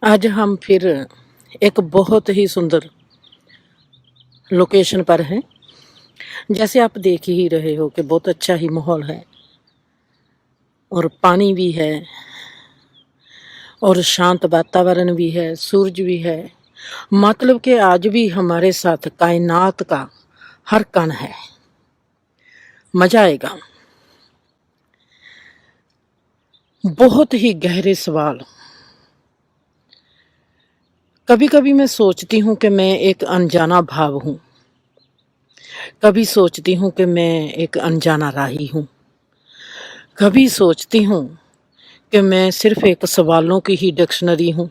आज हम फिर एक बहुत ही सुंदर लोकेशन पर हैं। जैसे आप देख ही रहे हो कि बहुत अच्छा ही माहौल है और पानी भी है और शांत वातावरण भी है, सूरज भी है। मतलब कि आज भी हमारे साथ कायनात का हर कण है। मजा आएगा। बहुत ही गहरे सवाल। कभी कभी मैं सोचती हूँ कि मैं एक अनजाना भाव हूँ, कभी सोचती हूँ कि मैं एक अनजाना राही हूँ, कभी सोचती हूँ कि मैं सिर्फ एक सवालों की ही डिक्शनरी हूँ।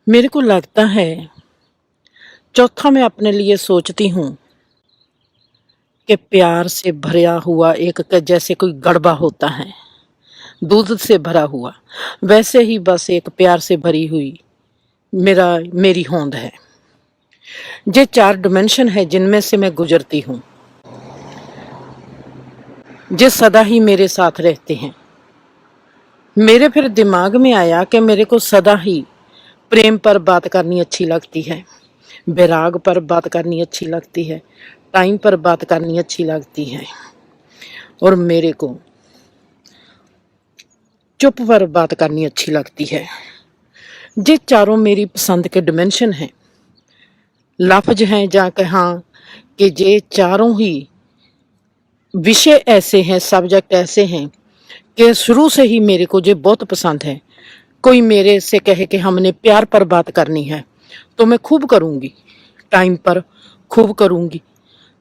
मेरे को लगता है चौथा मैं अपने लिए सोचती हूँ कि प्यार से भरा हुआ एक जैसे कोई गड़बा होता है दूध से भरा हुआ, वैसे ही बस एक प्यार से भरी हुई मेरी होंद है। ये 4 डिमेंशन है जिनमें से मैं गुजरती हूँ, जे सदा ही मेरे साथ रहते हैं। मेरे फिर दिमाग में आया कि मेरे को सदा ही प्रेम पर बात करनी अच्छी लगती है, वैराग पर बात करनी अच्छी लगती है, टाइम पर बात करनी अच्छी लगती है और मेरे को चुप पर बात करनी अच्छी लगती है। ये चारों मेरी पसंद के डिमेंशन हैं, लफ्ज हैं जाके हाँ कि ये चारों ही विषय ऐसे हैं, सब्जेक्ट ऐसे हैं कि शुरू से ही मेरे को ये बहुत पसंद है। कोई मेरे से कहे कि हमने प्यार पर बात करनी है तो मैं खूब करूँगी, टाइम पर खूब करूँगी,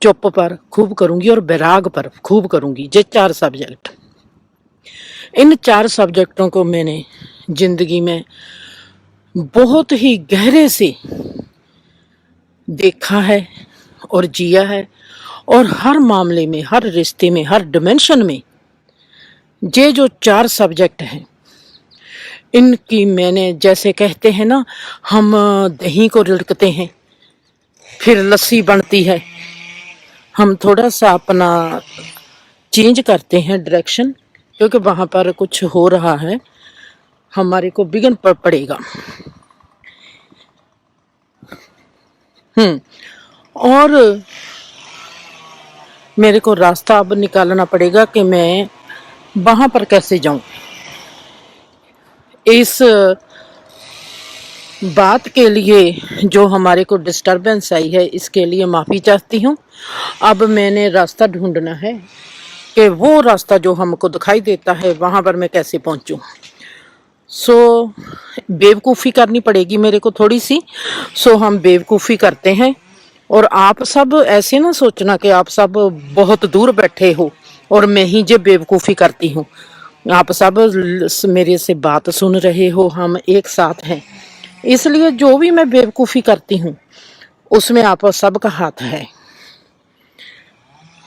चुप पर खूब करूँगी और बैराग पर खूब करूँगी। ये 4 सब्जेक्ट, इन 4 सब्जेक्टों को मैंने जिंदगी में बहुत ही गहरे से देखा है और जिया है और हर मामले में, हर रिश्ते में, हर डिमेंशन में ये जो 4 सब्जेक्ट हैं इनकी मैंने, जैसे कहते हैं ना, हम दही को रिड़कते हैं फिर लस्सी बनती है, हम थोड़ा सा अपना चेंज करते हैं डायरेक्शन क्योंकि वहां पर कुछ हो रहा है, हमारे को बिगन पड़ेगा। और मेरे को रास्ता अब निकालना पड़ेगा कि मैं वहां पर कैसे जाऊं। इस बात के लिए जो हमारे को डिस्टरबेंस आई है इसके लिए माफ़ी चाहती हूँ। अब मैंने रास्ता ढूंढना है कि वो रास्ता जो हमको दिखाई देता है वहाँ पर मैं कैसे पहुँचूँ। बेवकूफ़ी करनी पड़ेगी मेरे को थोड़ी सी। हम बेवकूफ़ी करते हैं और आप सब ऐसे ना सोचना कि आप सब बहुत दूर बैठे हो और मैं ही जो बेवकूफ़ी करती हूँ। आप सब मेरे से बात सुन रहे हो, हम एक साथ हैं, इसलिए जो भी मैं बेवकूफ़ी करती हूँ उसमें आप सबका हाथ है।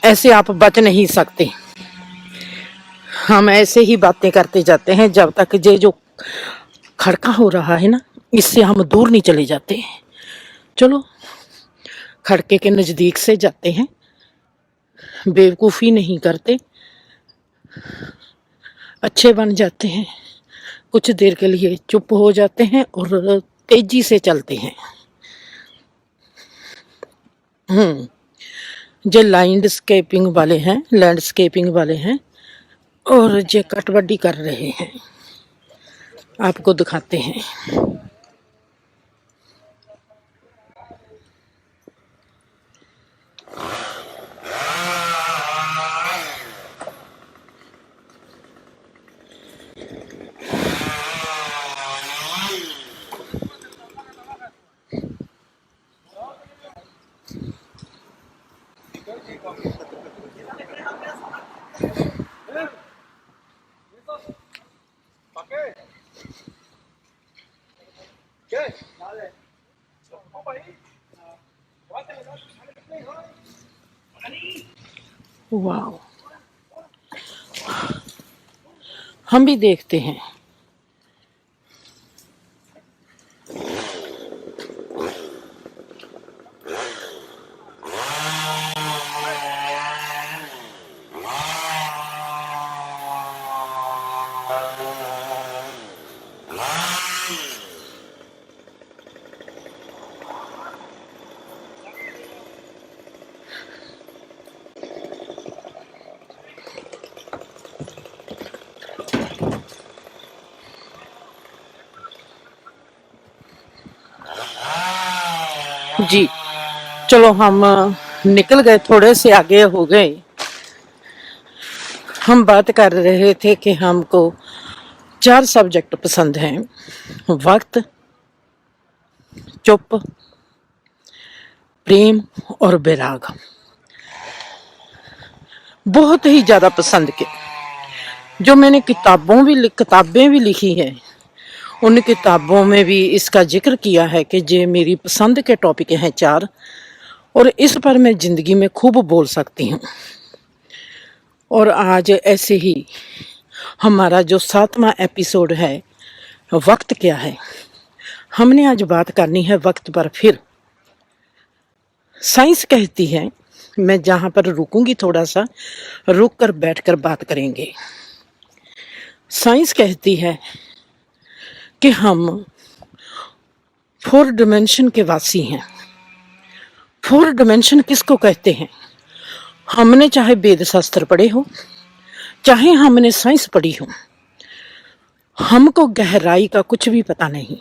ऐसे आप बच नहीं सकते। हम ऐसे ही बातें करते जाते हैं जब तक ये जो खड़का हो रहा है ना इससे हम दूर नहीं चले जाते। चलो खड़के के नज़दीक से जाते हैं, बेवकूफ़ी नहीं करते, अच्छे बन जाते हैं, कुछ देर के लिए चुप हो जाते हैं और तेजी से चलते हैं। जो लैंडस्केपिंग वाले हैं और जो कटवड्डी कर रहे हैं, आपको दिखाते हैं। वाह, हम भी देखते हैं। जी, चलो हम निकल गए, थोड़े से आगे हो गए। हम बात कर रहे थे कि हमको 4 सब्जेक्ट पसंद हैं: वक्त, चुप, प्रेम और बैराग। बहुत ही ज़्यादा पसंद के, जो मैंने किताबें भी लिखी हैं, उन किताबों में भी इसका जिक्र किया है कि ये मेरी पसंद के टॉपिक हैं 4, और इस पर मैं ज़िंदगी में खूब बोल सकती हूँ। और आज ऐसे ही हमारा जो 7वां एपिसोड है, वक्त क्या है, हमने आज बात करनी है वक्त पर। फिर साइंस कहती है, मैं जहाँ पर रुकूंगी, थोड़ा सा रुक कर बैठ कर बात करेंगे। साइंस कहती है कि हम 4 डिमेंशन के वासी हैं। 4 डिमेंशन किसको कहते हैं? हमने चाहे वेद शास्त्र पढ़े हो, चाहे हमने साइंस पढ़ी हो, हमको गहराई का कुछ भी पता नहीं।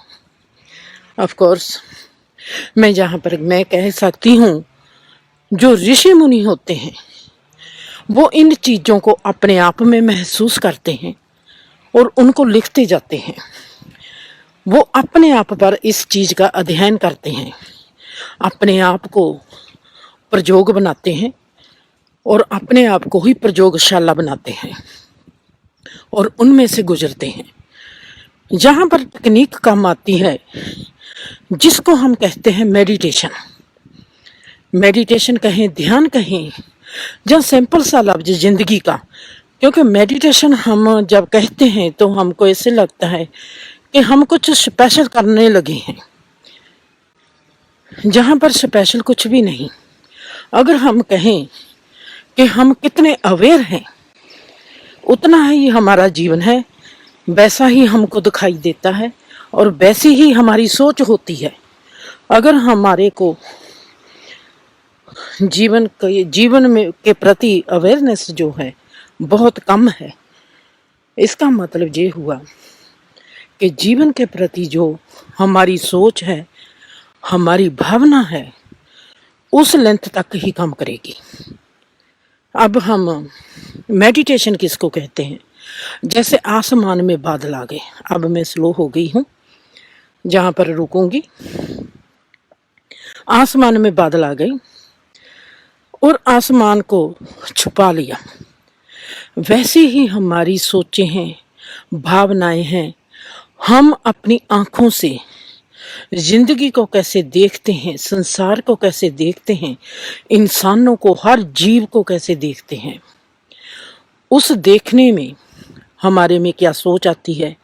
ऑफ कोर्स मैं कह सकती हूँ, जो ऋषि मुनि होते हैं वो इन चीज़ों को अपने आप में महसूस करते हैं और उनको लिखते जाते हैं। वो अपने आप पर इस चीज़ का अध्ययन करते हैं, अपने आप को प्रयोग बनाते हैं और अपने आप को ही प्रयोगशाला बनाते हैं और उनमें से गुजरते हैं। जहाँ पर तकनीक काम आती है, जिसको हम कहते हैं मेडिटेशन, मेडिटेशन कहें, ध्यान कहें, जहाँ सिंपल सा लफ्ज जिंदगी का, क्योंकि मेडिटेशन हम जब कहते हैं तो हमको ऐसे लगता है कि हम कुछ स्पेशल करने लगे हैं, जहाँ पर स्पेशल कुछ भी नहीं। अगर हम कहें कि हम कितने अवेयर हैं, उतना ही हमारा जीवन है, वैसा ही हमको दिखाई देता है और वैसी ही हमारी सोच होती है। अगर हमारे को जीवन में के प्रति अवेयरनेस जो है बहुत कम है, इसका मतलब ये हुआ कि जीवन के प्रति जो हमारी सोच है, हमारी भावना है, उस लेंथ तक ही काम करेगी। अब हम मेडिटेशन किसको कहते हैं? जैसे आसमान में बादल आ गए, अब मैं स्लो हो गई हूँ, जहाँ पर रुकूंगी। आसमान में बादल आ गए और आसमान को छुपा लिया। वैसे ही हमारी सोचें हैं, भावनाएं हैं। हम अपनी आंखों से जिंदगी को कैसे देखते हैं, संसार को कैसे देखते हैं, इंसानों को, हर जीव को कैसे देखते हैं, उस देखने में हमारे में क्या सोच आती है,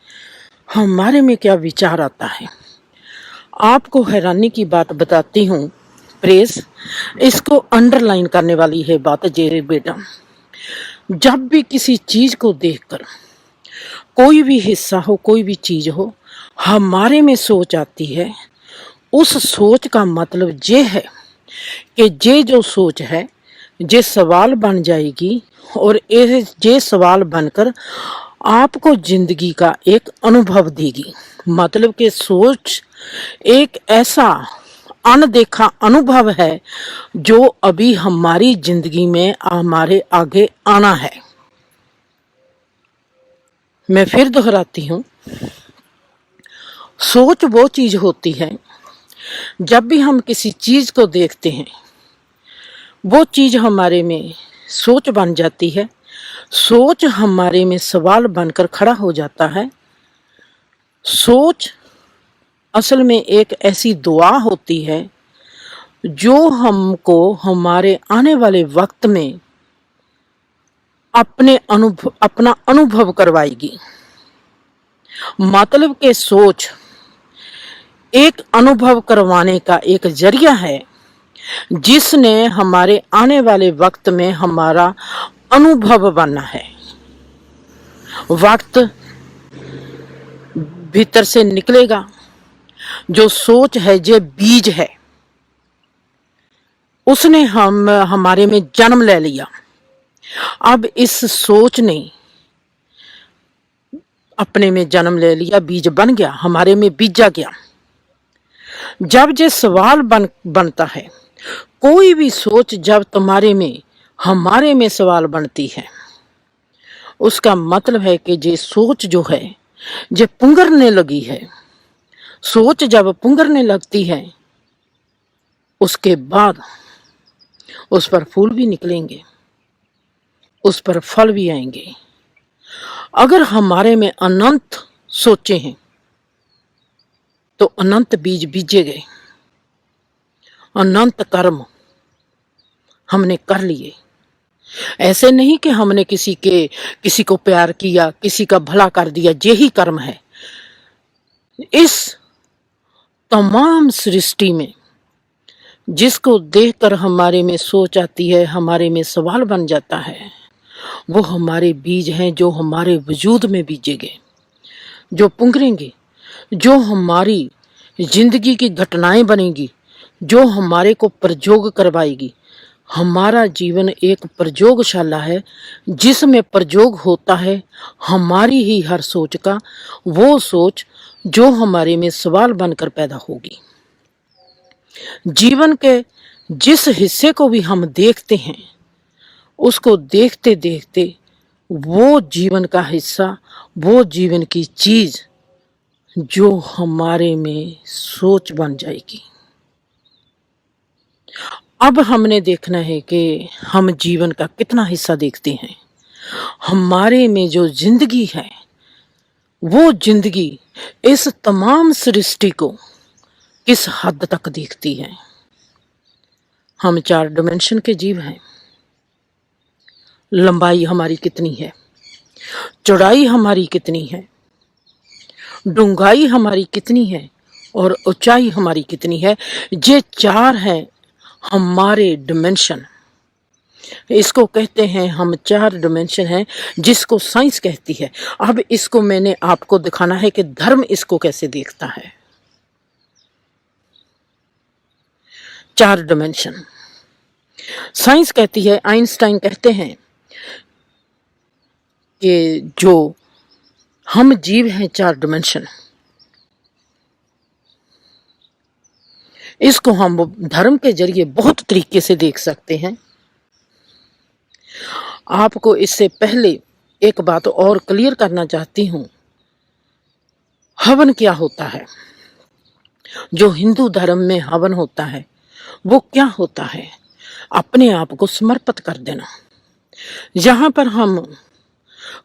हमारे में क्या विचार आता है। आपको हैरानी की बात बताती हूँ, प्रेस, इसको अंडरलाइन करने वाली है बात जे बेटा। जब भी किसी चीज को देखकर, कोई भी हिस्सा हो, कोई भी चीज हो, हमारे में सोच आती है, उस सोच का मतलब ये है कि ये जो सोच है ये सवाल बन जाएगी और ये सवाल बनकर आपको जिंदगी का एक अनुभव देगी। मतलब कि सोच एक ऐसा अनदेखा अनुभव है जो अभी हमारी जिंदगी में हमारे आगे आना है। मैं फिर दोहराती हूँ, सोच वो चीज होती है, जब भी हम किसी चीज को देखते हैं वो चीज हमारे में सोच बन जाती है, सोच हमारे में सवाल बनकर खड़ा हो जाता है। सोच असल में एक ऐसी दुआ होती है जो हमको हमारे आने वाले वक्त में अपना अनुभव करवाएगी। मतलब के सोच एक अनुभव करवाने का एक जरिया है, जिसने हमारे आने वाले वक्त में हमारा अनुभव बनना है। वक्त भीतर से निकलेगा, जो सोच है, जो बीज है, उसने हमारे में जन्म ले लिया। अब इस सोच ने अपने में जन्म ले लिया, बीज बन गया, हमारे में बीजा गया। जब ये सवाल बनता है, कोई भी सोच जब तुम्हारे में हमारे में सवाल बनती है, उसका मतलब है कि ये सोच जो है ये पुंगरने लगी है। सोच जब पुंगरने लगती है, उसके बाद उस पर फूल भी निकलेंगे, उस पर फल भी आएंगे। अगर हमारे में अनंत सोचे हैं तो अनंत बीज बीजे गए, अनंत कर्म हमने कर लिए। ऐसे नहीं कि हमने किसी को प्यार किया, किसी का भला कर दिया, यही कर्म है। इस तमाम सृष्टि में जिसको देखकर हमारे में सोच आती है, हमारे में सवाल बन जाता है, वो हमारे बीज हैं जो हमारे वजूद में बीजेंगे, जो पुंगरेंगे, जो हमारी जिंदगी की घटनाएं बनेगी, जो हमारे को प्रयोग करवाएगी। हमारा जीवन एक प्रयोगशाला है जिसमें प्रयोग होता है हमारी ही हर सोच का, वो सोच जो हमारे में सवाल बनकर पैदा होगी। जीवन के जिस हिस्से को भी हम देखते हैं, उसको देखते देखते वो जीवन का हिस्सा, वो जीवन की चीज जो हमारे में सोच बन जाएगी। अब हमने देखना है कि हम जीवन का कितना हिस्सा देखते हैं। हमारे में जो जिंदगी है, वो जिंदगी इस तमाम सृष्टि को किस हद तक देखती है। हम 4 डिमेंशन के जीव हैं। लंबाई हमारी कितनी है, चौड़ाई हमारी कितनी है, डूंघाई हमारी कितनी है और ऊंचाई हमारी कितनी है, ये 4 हैं हमारे डिमेंशन। इसको कहते हैं, हम 4 डिमेंशन हैं जिसको साइंस कहती है। अब इसको मैंने आपको दिखाना है कि धर्म इसको कैसे देखता है। 4 डिमेंशन साइंस कहती है, आइंस्टाइन कहते हैं कि जो हम जीव हैं 4 डिमेंशन, इसको हम धर्म के जरिए बहुत तरीके से देख सकते हैं। आपको इससे पहले एक बात और क्लियर करना चाहती हूं। हवन क्या होता है? जो हिंदू धर्म में हवन होता है वो क्या होता है? अपने आप को समर्पित कर देना। जहां पर हम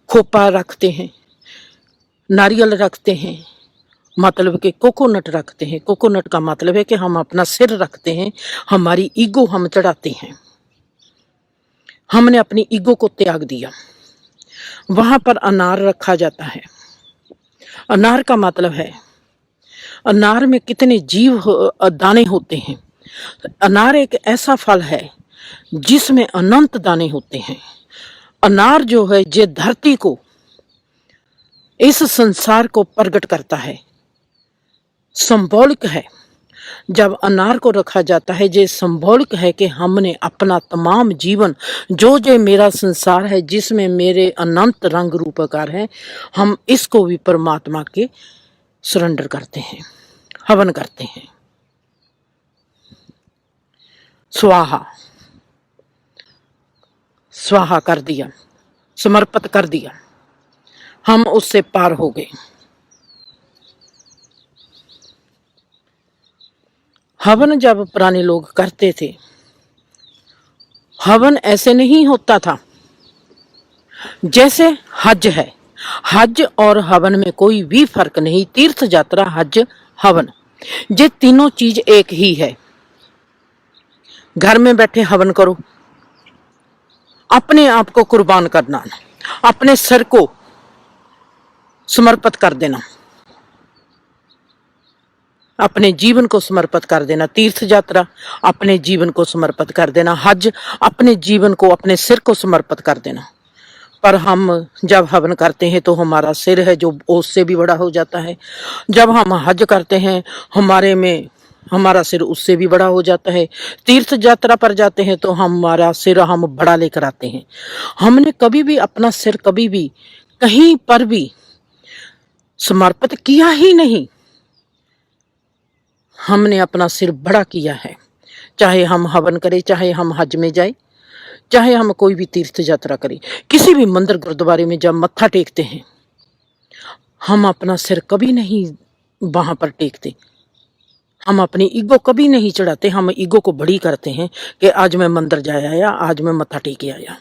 खोपा रखते हैं, नारियल रखते हैं, मतलब कि कोकोनट रखते हैं। कोकोनट का मतलब है कि हम अपना सिर रखते हैं, हमारी ईगो हम चढ़ाते हैं। हमने अपनी ईगो को त्याग दिया। वहां पर अनार रखा जाता है। अनार का मतलब है, अनार में कितने दाने होते हैं। अनार एक ऐसा फल है जिसमें अनंत दाने होते हैं। अनार जो है ये धरती को, इस संसार को प्रकट करता है, सिंबॉलिक है। जब अनार को रखा जाता है, ये सिंबॉलिक है कि हमने अपना तमाम जीवन, जो मेरा संसार है जिसमें मेरे अनंत रंग रूपकार हैं, हम इसको भी परमात्मा के सरेंडर करते हैं, हवन करते हैं। स्वाहा, स्वाहा कर दिया, समर्पित कर दिया, हम उससे पार हो गए। हवन जब पुराने लोग करते थे, हवन ऐसे नहीं होता था जैसे हज है। हज और हवन में कोई भी फर्क नहीं। तीर्थ यात्रा, हज, हवन, ये तीनों चीज एक ही है। घर में बैठे हवन करो, अपने आप को कुर्बान करना, अपने सर को समर्पित कर देना, अपने जीवन को समर्पित कर देना। तीर्थ यात्रा अपने जीवन को समर्पित कर देना, हज अपने जीवन को, अपने सिर को समर्पित कर देना। पर हम जब हवन करते हैं तो हमारा सिर है जो उससे भी बड़ा हो जाता है। जब हम हज करते हैं हमारे में हमारा सिर उससे भी बड़ा हो जाता है। तीर्थ यात्रा पर जाते हैं तो हमारा सिर हम बड़ा लेकर आते हैं। हमने कभी भी अपना सिर कभी भी कहीं पर भी समर्पित किया ही नहीं। हमने अपना सिर बड़ा किया है। चाहे हम हवन करें, चाहे हम हज में जाए, चाहे हम कोई भी तीर्थ यात्रा करें, किसी भी मंदिर गुरुद्वारे में जब मत्था टेकते हैं, हम अपना सिर कभी नहीं वहां पर टेकते। हम अपनी ईगो कभी नहीं चढ़ाते। हम ईगो को बड़ी करते हैं कि आज मैं मंदिर जाया आया, आज मैं मत्था टेके आया,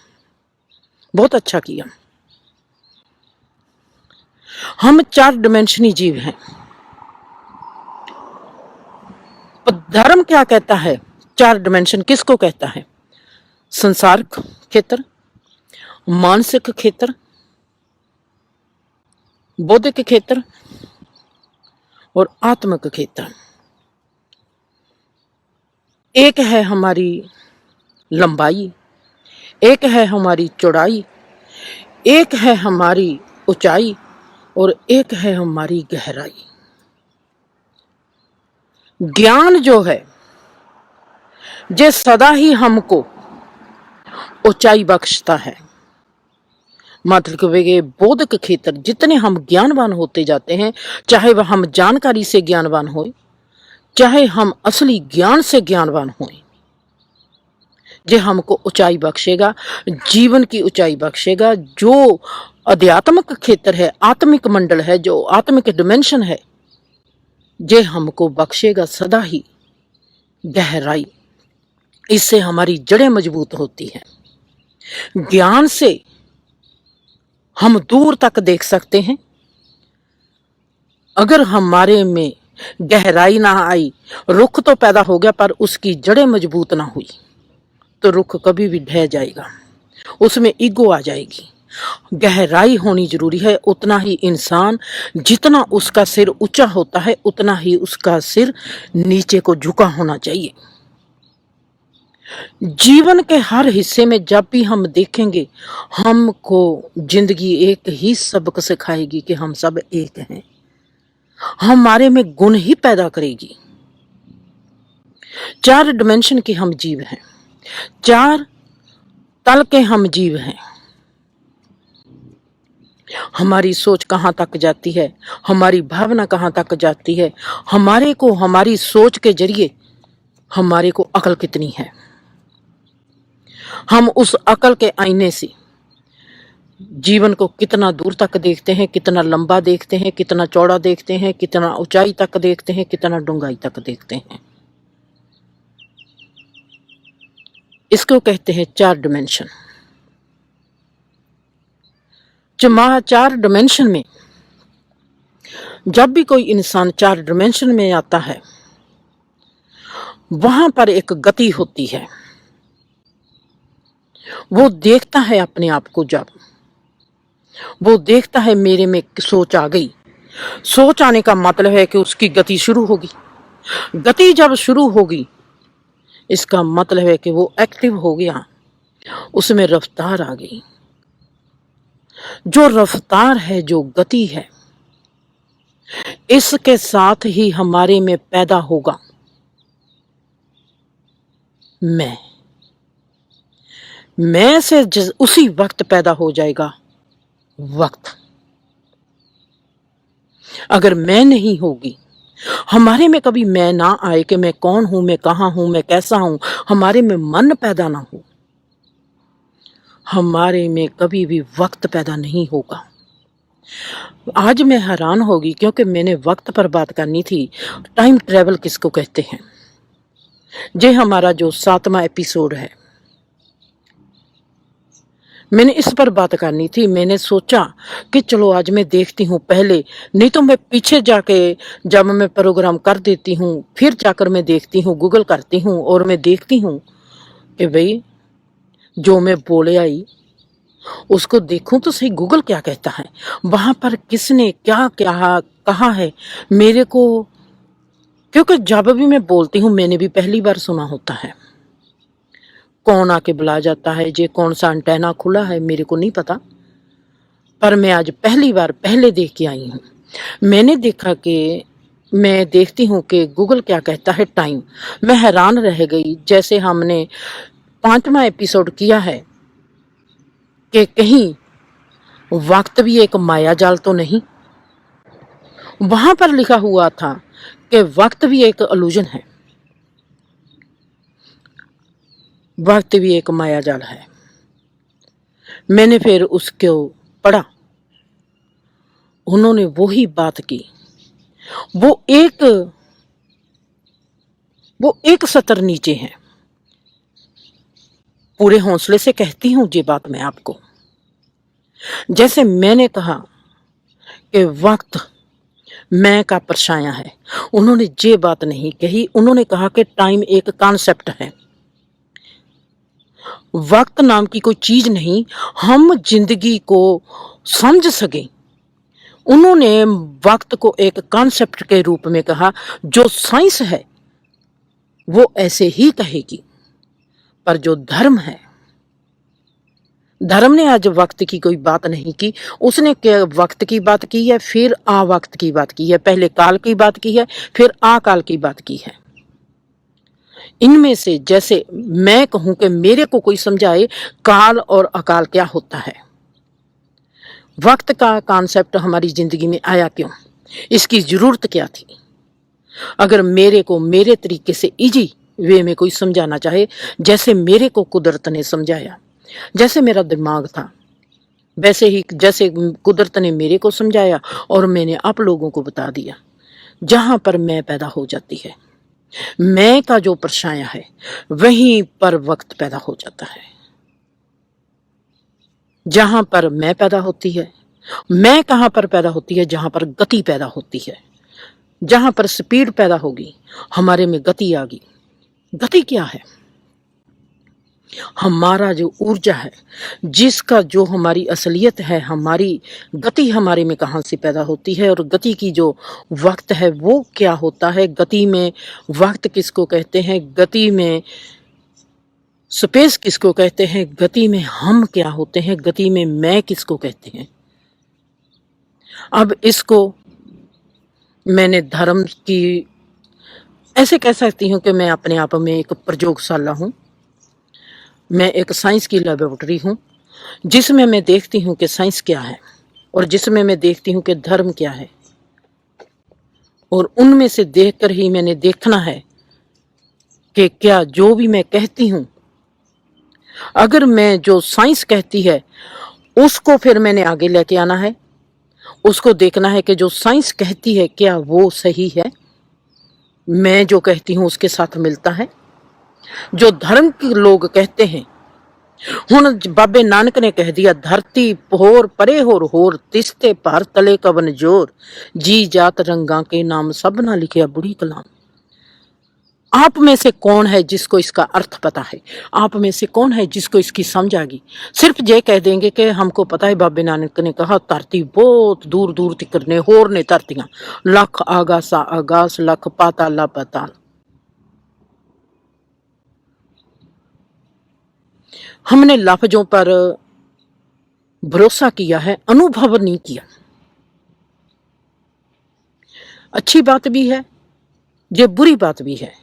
बहुत अच्छा किया। हम 4 डिमेंशनी जीव हैं। धर्म क्या कहता है? 4 डिमेंशन किसको कहता है? संसारिक क्षेत्र, मानसिक क्षेत्र, बौद्धिक क्षेत्र और आत्मिक क्षेत्र। एक है हमारी लंबाई, एक है हमारी चौड़ाई, एक है हमारी ऊंचाई और एक है हमारी गहराई। ज्ञान जो है जे सदा ही हमको ऊंचाई बख्शता है। मतलब कि बौद्धिक क्षेत्र, जितने हम ज्ञानवान होते जाते हैं, चाहे वह हम जानकारी से ज्ञानवान हो, चाहे हम असली ज्ञान से ज्ञानवान हों, जे हमको ऊंचाई बख्शेगा, जीवन की ऊंचाई बख्शेगा। जो आध्यात्मिक क्षेत्र है, आत्मिक मंडल है, जो आत्मिक डिमेंशन है, जे हमको बख्शेगा सदा ही गहराई। इससे हमारी जड़ें मजबूत होती हैं। ज्ञान से हम दूर तक देख सकते हैं। अगर हमारे में गहराई ना आई, रुख तो पैदा हो गया पर उसकी जड़ें मजबूत ना हुई, तो रुख कभी भी ढह जाएगा, उसमें ईगो आ जाएगी। गहराई होनी जरूरी है। उतना ही इंसान, जितना उसका सिर ऊंचा होता है, उतना ही उसका सिर नीचे को झुका होना चाहिए। जीवन के हर हिस्से में जब भी हम देखेंगे, हमको जिंदगी एक ही सबक सिखाएगी कि हम सब एक हैं। हमारे में गुण ही पैदा करेगी। 4 डिमेंशन के हम जीव हैं, 4 तल के हम जीव हैं। हमारी सोच कहाँ तक जाती है, हमारी भावना कहाँ तक जाती है, हमारे को हमारी सोच के जरिए हमारे को अकल कितनी है। हम उस अकल के आईने से जीवन को कितना दूर तक देखते हैं, कितना लंबा देखते हैं, कितना चौड़ा देखते हैं, कितना ऊंचाई तक देखते हैं, कितना डूंगाई तक देखते हैं। इसको कहते हैं 4 डिमेंशन। 4 डिमेंशन में जब भी कोई इंसान 4 डिमेंशन में आता है, वहां पर एक गति होती है। वो देखता है अपने आप को, जब वो देखता है मेरे में सोच आ गई। सोच आने का मतलब है कि उसकी गति शुरू होगी। गति जब शुरू होगी, इसका मतलब है कि वो एक्टिव हो गया, उसमें रफ्तार आ गई। जो रफ्तार है, जो गति है, इसके साथ ही हमारे में पैदा होगा मैं से उसी वक्त पैदा हो जाएगा वक्त। अगर मैं नहीं होगी, हमारे में कभी मैं ना आए कि मैं कौन हूं, मैं कहां हूं, मैं कैसा हूं, हमारे में मन पैदा ना हो, हमारे में कभी भी वक्त पैदा नहीं होगा। आज मैं हैरान होगी क्योंकि मैंने वक्त पर बात करनी थी। टाइम ट्रेवल किसको कहते हैं? ये हमारा जो 7वां एपिसोड है, मैंने इस पर बात करनी थी। मैंने सोचा कि चलो आज मैं देखती हूँ, पहले नहीं तो मैं पीछे जाके जब मैं प्रोग्राम कर देती हूँ, फिर जाकर मैं देखती हूँ, गूगल करती हूँ और मैं देखती हूँ कि भाई जो मैं बोले आई उसको देखूं तो सही गूगल क्या कहता है, वहां पर किसने क्या क्या कहा है मेरे को। क्योंकि जब भी मैं बोलती हूँ मैंने भी पहली बार सुना होता है। कौन आके बुला जाता है, जे कौन सा एंटेना खुला है, मेरे को नहीं पता, पर मैं आज पहली बार पहले देख के आई हूँ। मैंने देखा कि मैं देखती हूँ कि गूगल क्या कहता है टाइम। मैं हैरान रह गई, जैसे हमने 5वां एपिसोड किया है कि कहीं वक्त भी एक माया जाल तो नहीं। वहां पर लिखा हुआ था कि वक्त भी एक इल्यूजन है, वक्त भी एक मायाजाल है। मैंने फिर उसको पढ़ा, उन्होंने वही बात की। वो एक वो एक सतर नीचे है। पूरे हौसले से कहती हूं ये बात मैं आपको। जैसे मैंने कहा कि वक्त मैं का परछाया है, उन्होंने ये बात नहीं कही। उन्होंने कहा कि टाइम एक कॉन्सेप्ट है, वक्त नाम की कोई चीज नहीं, हम जिंदगी को समझ सके। उन्होंने वक्त को एक कॉन्सेप्ट के रूप में कहा। जो साइंस है वो ऐसे ही कहेगी, पर जो धर्म है, धर्म ने आज वक्त की कोई बात नहीं की। उसने क्या वक्त की बात की है, फिर आ वक्त की बात की है, पहले काल की बात की है, फिर आ काल की बात की है। इनमें से जैसे मैं कहूं कि मेरे को कोई समझाए काल और अकाल क्या होता है, वक्त का कॉन्सेप्ट हमारी जिंदगी में आया क्यों, इसकी जरूरत क्या थी। अगर मेरे को मेरे तरीके से इजी वे में कोई समझाना चाहे, जैसे मेरे को कुदरत ने समझाया, जैसे मेरा दिमाग था, वैसे ही जैसे कुदरत ने मेरे को समझाया और मैंने आप लोगों को बता दिया। जहां पर मैं पैदा हो जाती है, मैं का जो परछाया है, वहीं पर वक्त पैदा हो जाता है। जहां पर मैं पैदा होती है, मैं कहां पर पैदा होती है, जहां पर गति पैदा होती है। जहां पर स्पीड पैदा होगी, हमारे में गति आ गई। गति क्या है? हमारा जो ऊर्जा है, जिसका जो हमारी असलियत है, हमारी गति हमारे में कहाँ से पैदा होती है, और गति की जो वक्त है वो क्या होता है। गति में वक्त किसको कहते हैं, गति में स्पेस किसको कहते हैं, गति में हम क्या होते हैं, गति में मैं किसको कहते हैं। अब इसको मैंने धर्म की ऐसे कह सकती हूँ कि मैं अपने आप में एक प्रयोगशाला हूँ, मैं एक साइंस की लेबोरेटरी हूँ, जिसमें मैं देखती हूँ कि साइंस क्या है और जिसमें मैं देखती हूँ कि धर्म क्या है। और उनमें से देखकर ही मैंने देखना है कि क्या जो भी मैं कहती हूँ, अगर मैं जो साइंस कहती है उसको फिर मैंने आगे लेके आना है। उसको देखना है कि जो साइंस कहती है क्या वो सही है, मैं जो कहती हूँ उसके साथ मिलता है। जो धर्म के लोग कहते हैं, हुण बाबे नानक ने कह दिया, धरती होर परे होर तिस्ते भार तले कवन जोर, जी जात रंगा के नाम सब ना लिखे बुढ़ी कलाम। आप में से कौन है जिसको इसका अर्थ पता है? आप में से कौन है जिसको इसकी समझ आ गई? सिर्फ ये कह देंगे कि हमको पता है, बाबे नानक ने कहा धरती बहुत दूर दूर तक ने होर ने धरतियां, लख आगासा आगास, लख पाताला पाताल। हमने लफ्जों पर भरोसा किया है, अनुभव नहीं किया। अच्छी बात भी है, ये बुरी बात भी है।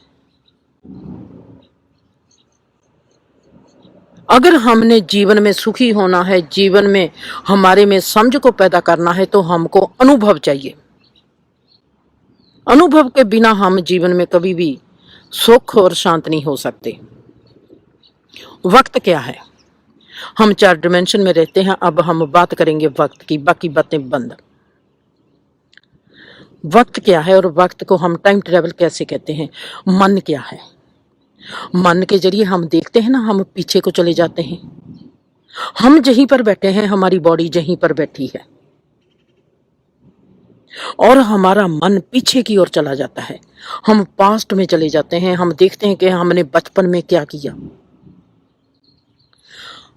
अगर हमने जीवन में सुखी होना है, जीवन में हमारे में समझ को पैदा करना है, तो हमको अनुभव चाहिए। अनुभव के बिना हम जीवन में कभी भी सुख और शांत नहीं हो सकते। वक्त क्या है? हम 4 डिमेंशन में रहते हैं। अब हम बात करेंगे वक्त की, बाकी बातें बंद। वक्त क्या है और वक्त को हम टाइम ट्रेवल कैसे कहते हैं? मन क्या है? मन के जरिए हम देखते हैं ना, हम पीछे को चले जाते हैं। हम जहीं पर बैठे हैं, हमारी बॉडी जहीं पर बैठी है और हमारा मन पीछे की ओर चला जाता है। हम पास्ट में चले जाते हैं, हम देखते हैं कि हमने बचपन में क्या किया।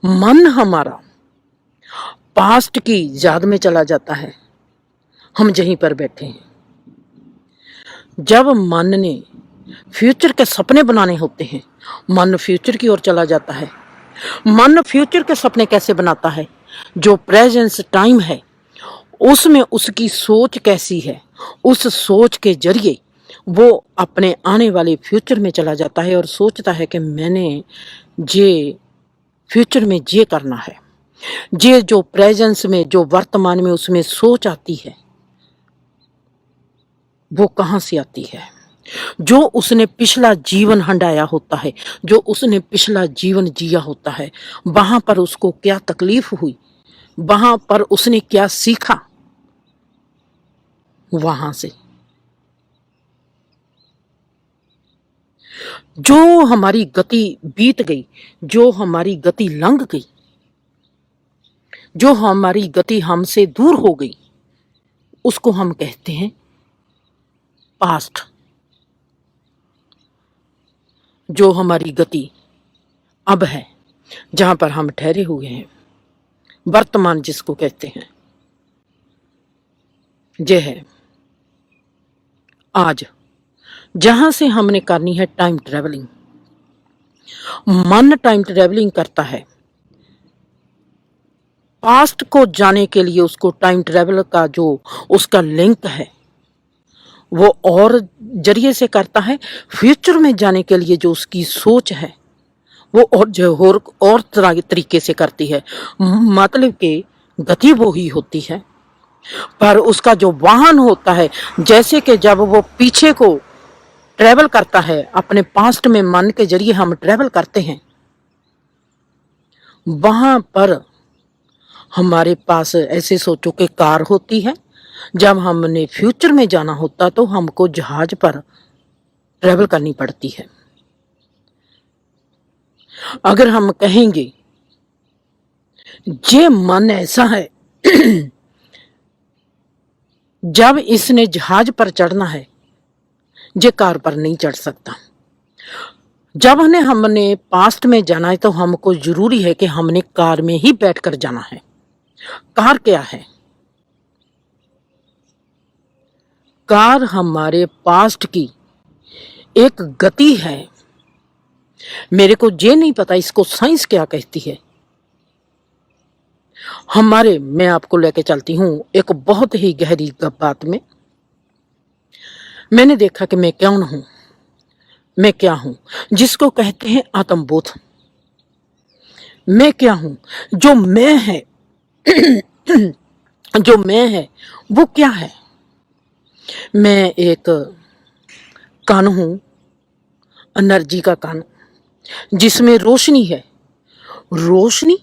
मन हमारा पास्ट की याद में चला जाता है, हम जहीं पर बैठे हैं। जब मन ने फ्यूचर के सपने बनाने होते हैं, मन फ्यूचर की ओर चला जाता है। मन फ्यूचर के सपने कैसे बनाता है? जो प्रेजेंस टाइम है उसमें उसकी सोच कैसी है, उस सोच के जरिए वो अपने आने वाले फ्यूचर में चला जाता है और सोचता है कि मैंने ये फ्यूचर में ये करना है। ये जो प्रेजेंस में, जो वर्तमान में उसमें सोच आती है, वो कहाँ से आती है? जो उसने पिछला जीवन हंडाया होता है, जो उसने पिछला जीवन जिया होता है, वहां पर उसको क्या तकलीफ हुई, वहां पर उसने क्या सीखा, वहां से जो हमारी गति बीत गई, जो हमारी गति लंघ गई, जो हमारी गति हमसे दूर हो गई, उसको हम कहते हैं पास्ट। जो हमारी गति अब है, जहां पर हम ठहरे हुए हैं, वर्तमान जिसको कहते हैं, ये है आज, जहां से हमने करनी है टाइम ट्रेवलिंग। मन टाइम ट्रेवलिंग करता है, पास्ट को जाने के लिए उसको टाइम ट्रेवल का जो उसका लिंक है वो और जरिए से करता है। फ्यूचर में जाने के लिए जो उसकी सोच है वो और जो और तरह तरीके से करती है। मतलब कि गति वो ही होती है, पर उसका जो वाहन होता है, जैसे कि जब वो पीछे को ट्रेवल करता है, अपने पास्ट में मन के जरिए हम ट्रेवल करते हैं, वहां पर हमारे पास ऐसे सोचो कि कार होती है। जब हमने फ्यूचर में जाना होता तो हमको जहाज पर ट्रेवल करनी पड़ती है। अगर हम कहेंगे ये मन ऐसा है जब इसने जहाज पर चढ़ना है, ये कार पर नहीं चढ़ सकता। जब हमने पास्ट में जाना है तो हमको जरूरी है कि हमने कार में ही बैठकर जाना है। कार क्या है? कार हमारे पास्ट की एक गति है। मेरे को ये नहीं पता इसको साइंस क्या कहती है। मैं आपको लेके चलती हूं एक बहुत ही गहरी बात में। मैंने देखा कि मैं कौन हूं, मैं क्या हूं, जिसको कहते हैं आत्मबोध। मैं क्या हूं? जो मैं है जो मैं है वो क्या है? मैं एक कण हूं, एनर्जी का कण, जिसमें रोशनी है। रोशनी,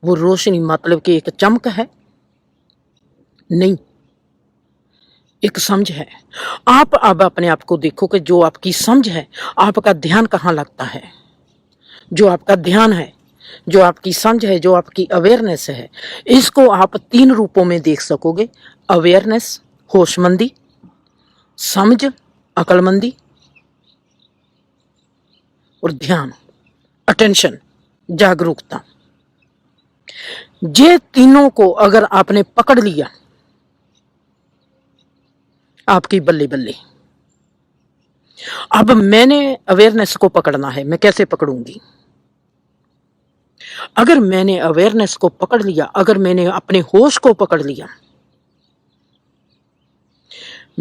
वो रोशनी मतलब कि एक चमक है? नहीं, एक समझ है। आप अब अपने आप को देखो कि जो आपकी समझ है, आपका ध्यान कहाँ लगता है। जो आपका ध्यान है, जो आपकी समझ है, जो आपकी अवेयरनेस है, इसको आप 3 रूपों में देख सकोगे। अवेयरनेस, होशमंदी, समझ, अकलमंदी, और ध्यान, अटेंशन, जागरूकता। ये तीनों को अगर आपने पकड़ लिया, आपकी बल्ले बल्ले। अब मैंने अवेयरनेस को पकड़ना है, मैं कैसे पकड़ूंगी? अगर मैंने अवेयरनेस को पकड़ लिया, अगर मैंने अपने होश को पकड़ लिया,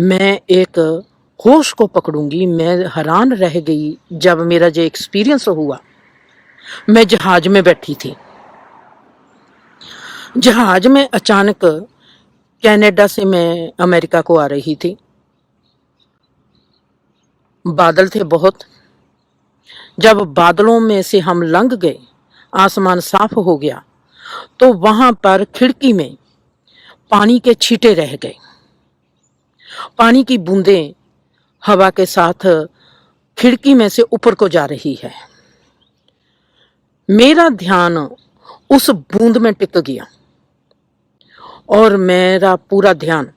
मैं एक होश को पकड़ूंगी। मैं हैरान रह गई जब मेरा जो एक्सपीरियंस हुआ। मैं जहाज में बैठी थी, जहाज में अचानक कनाडा से मैं अमेरिका को आ रही थी। बादल थे बहुत। जब बादलों में से हम लंघ गए, आसमान साफ हो गया, तो वहां पर खिड़की में पानी के छींटे रह गए। पानी की बूंदें हवा के साथ खिड़की में से ऊपर को जा रही है। मेरा ध्यान उस बूंद में टिक गया और मेरा पूरा ध्यान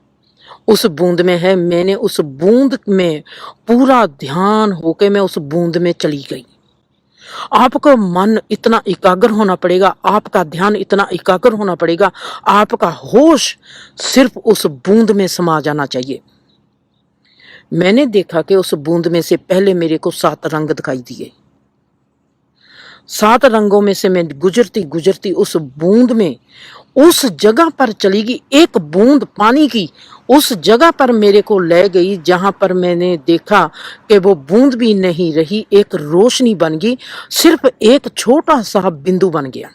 उस बूंद में है। मैंने उस बूंद में पूरा ध्यान होके मैं उस बूंद में चली गई। आपका मन इतना एकाग्र होना पड़ेगा, आपका ध्यान इतना एकाग्र होना पड़ेगा, आपका होश सिर्फ उस बूंद में समा जाना चाहिए। मैंने देखा कि उस बूंद में से पहले मेरे को 7 रंग दिखाई दिए। 7 रंगों में से मैं गुजरती गुजरती उस बूंद में, उस जगह पर चली गई। एक बूंद पानी की उस जगह पर मेरे को ले गई जहां पर मैंने देखा कि वो बूंद भी नहीं रही, एक रोशनी बन गई। सिर्फ एक छोटा सा बिंदु बन गया।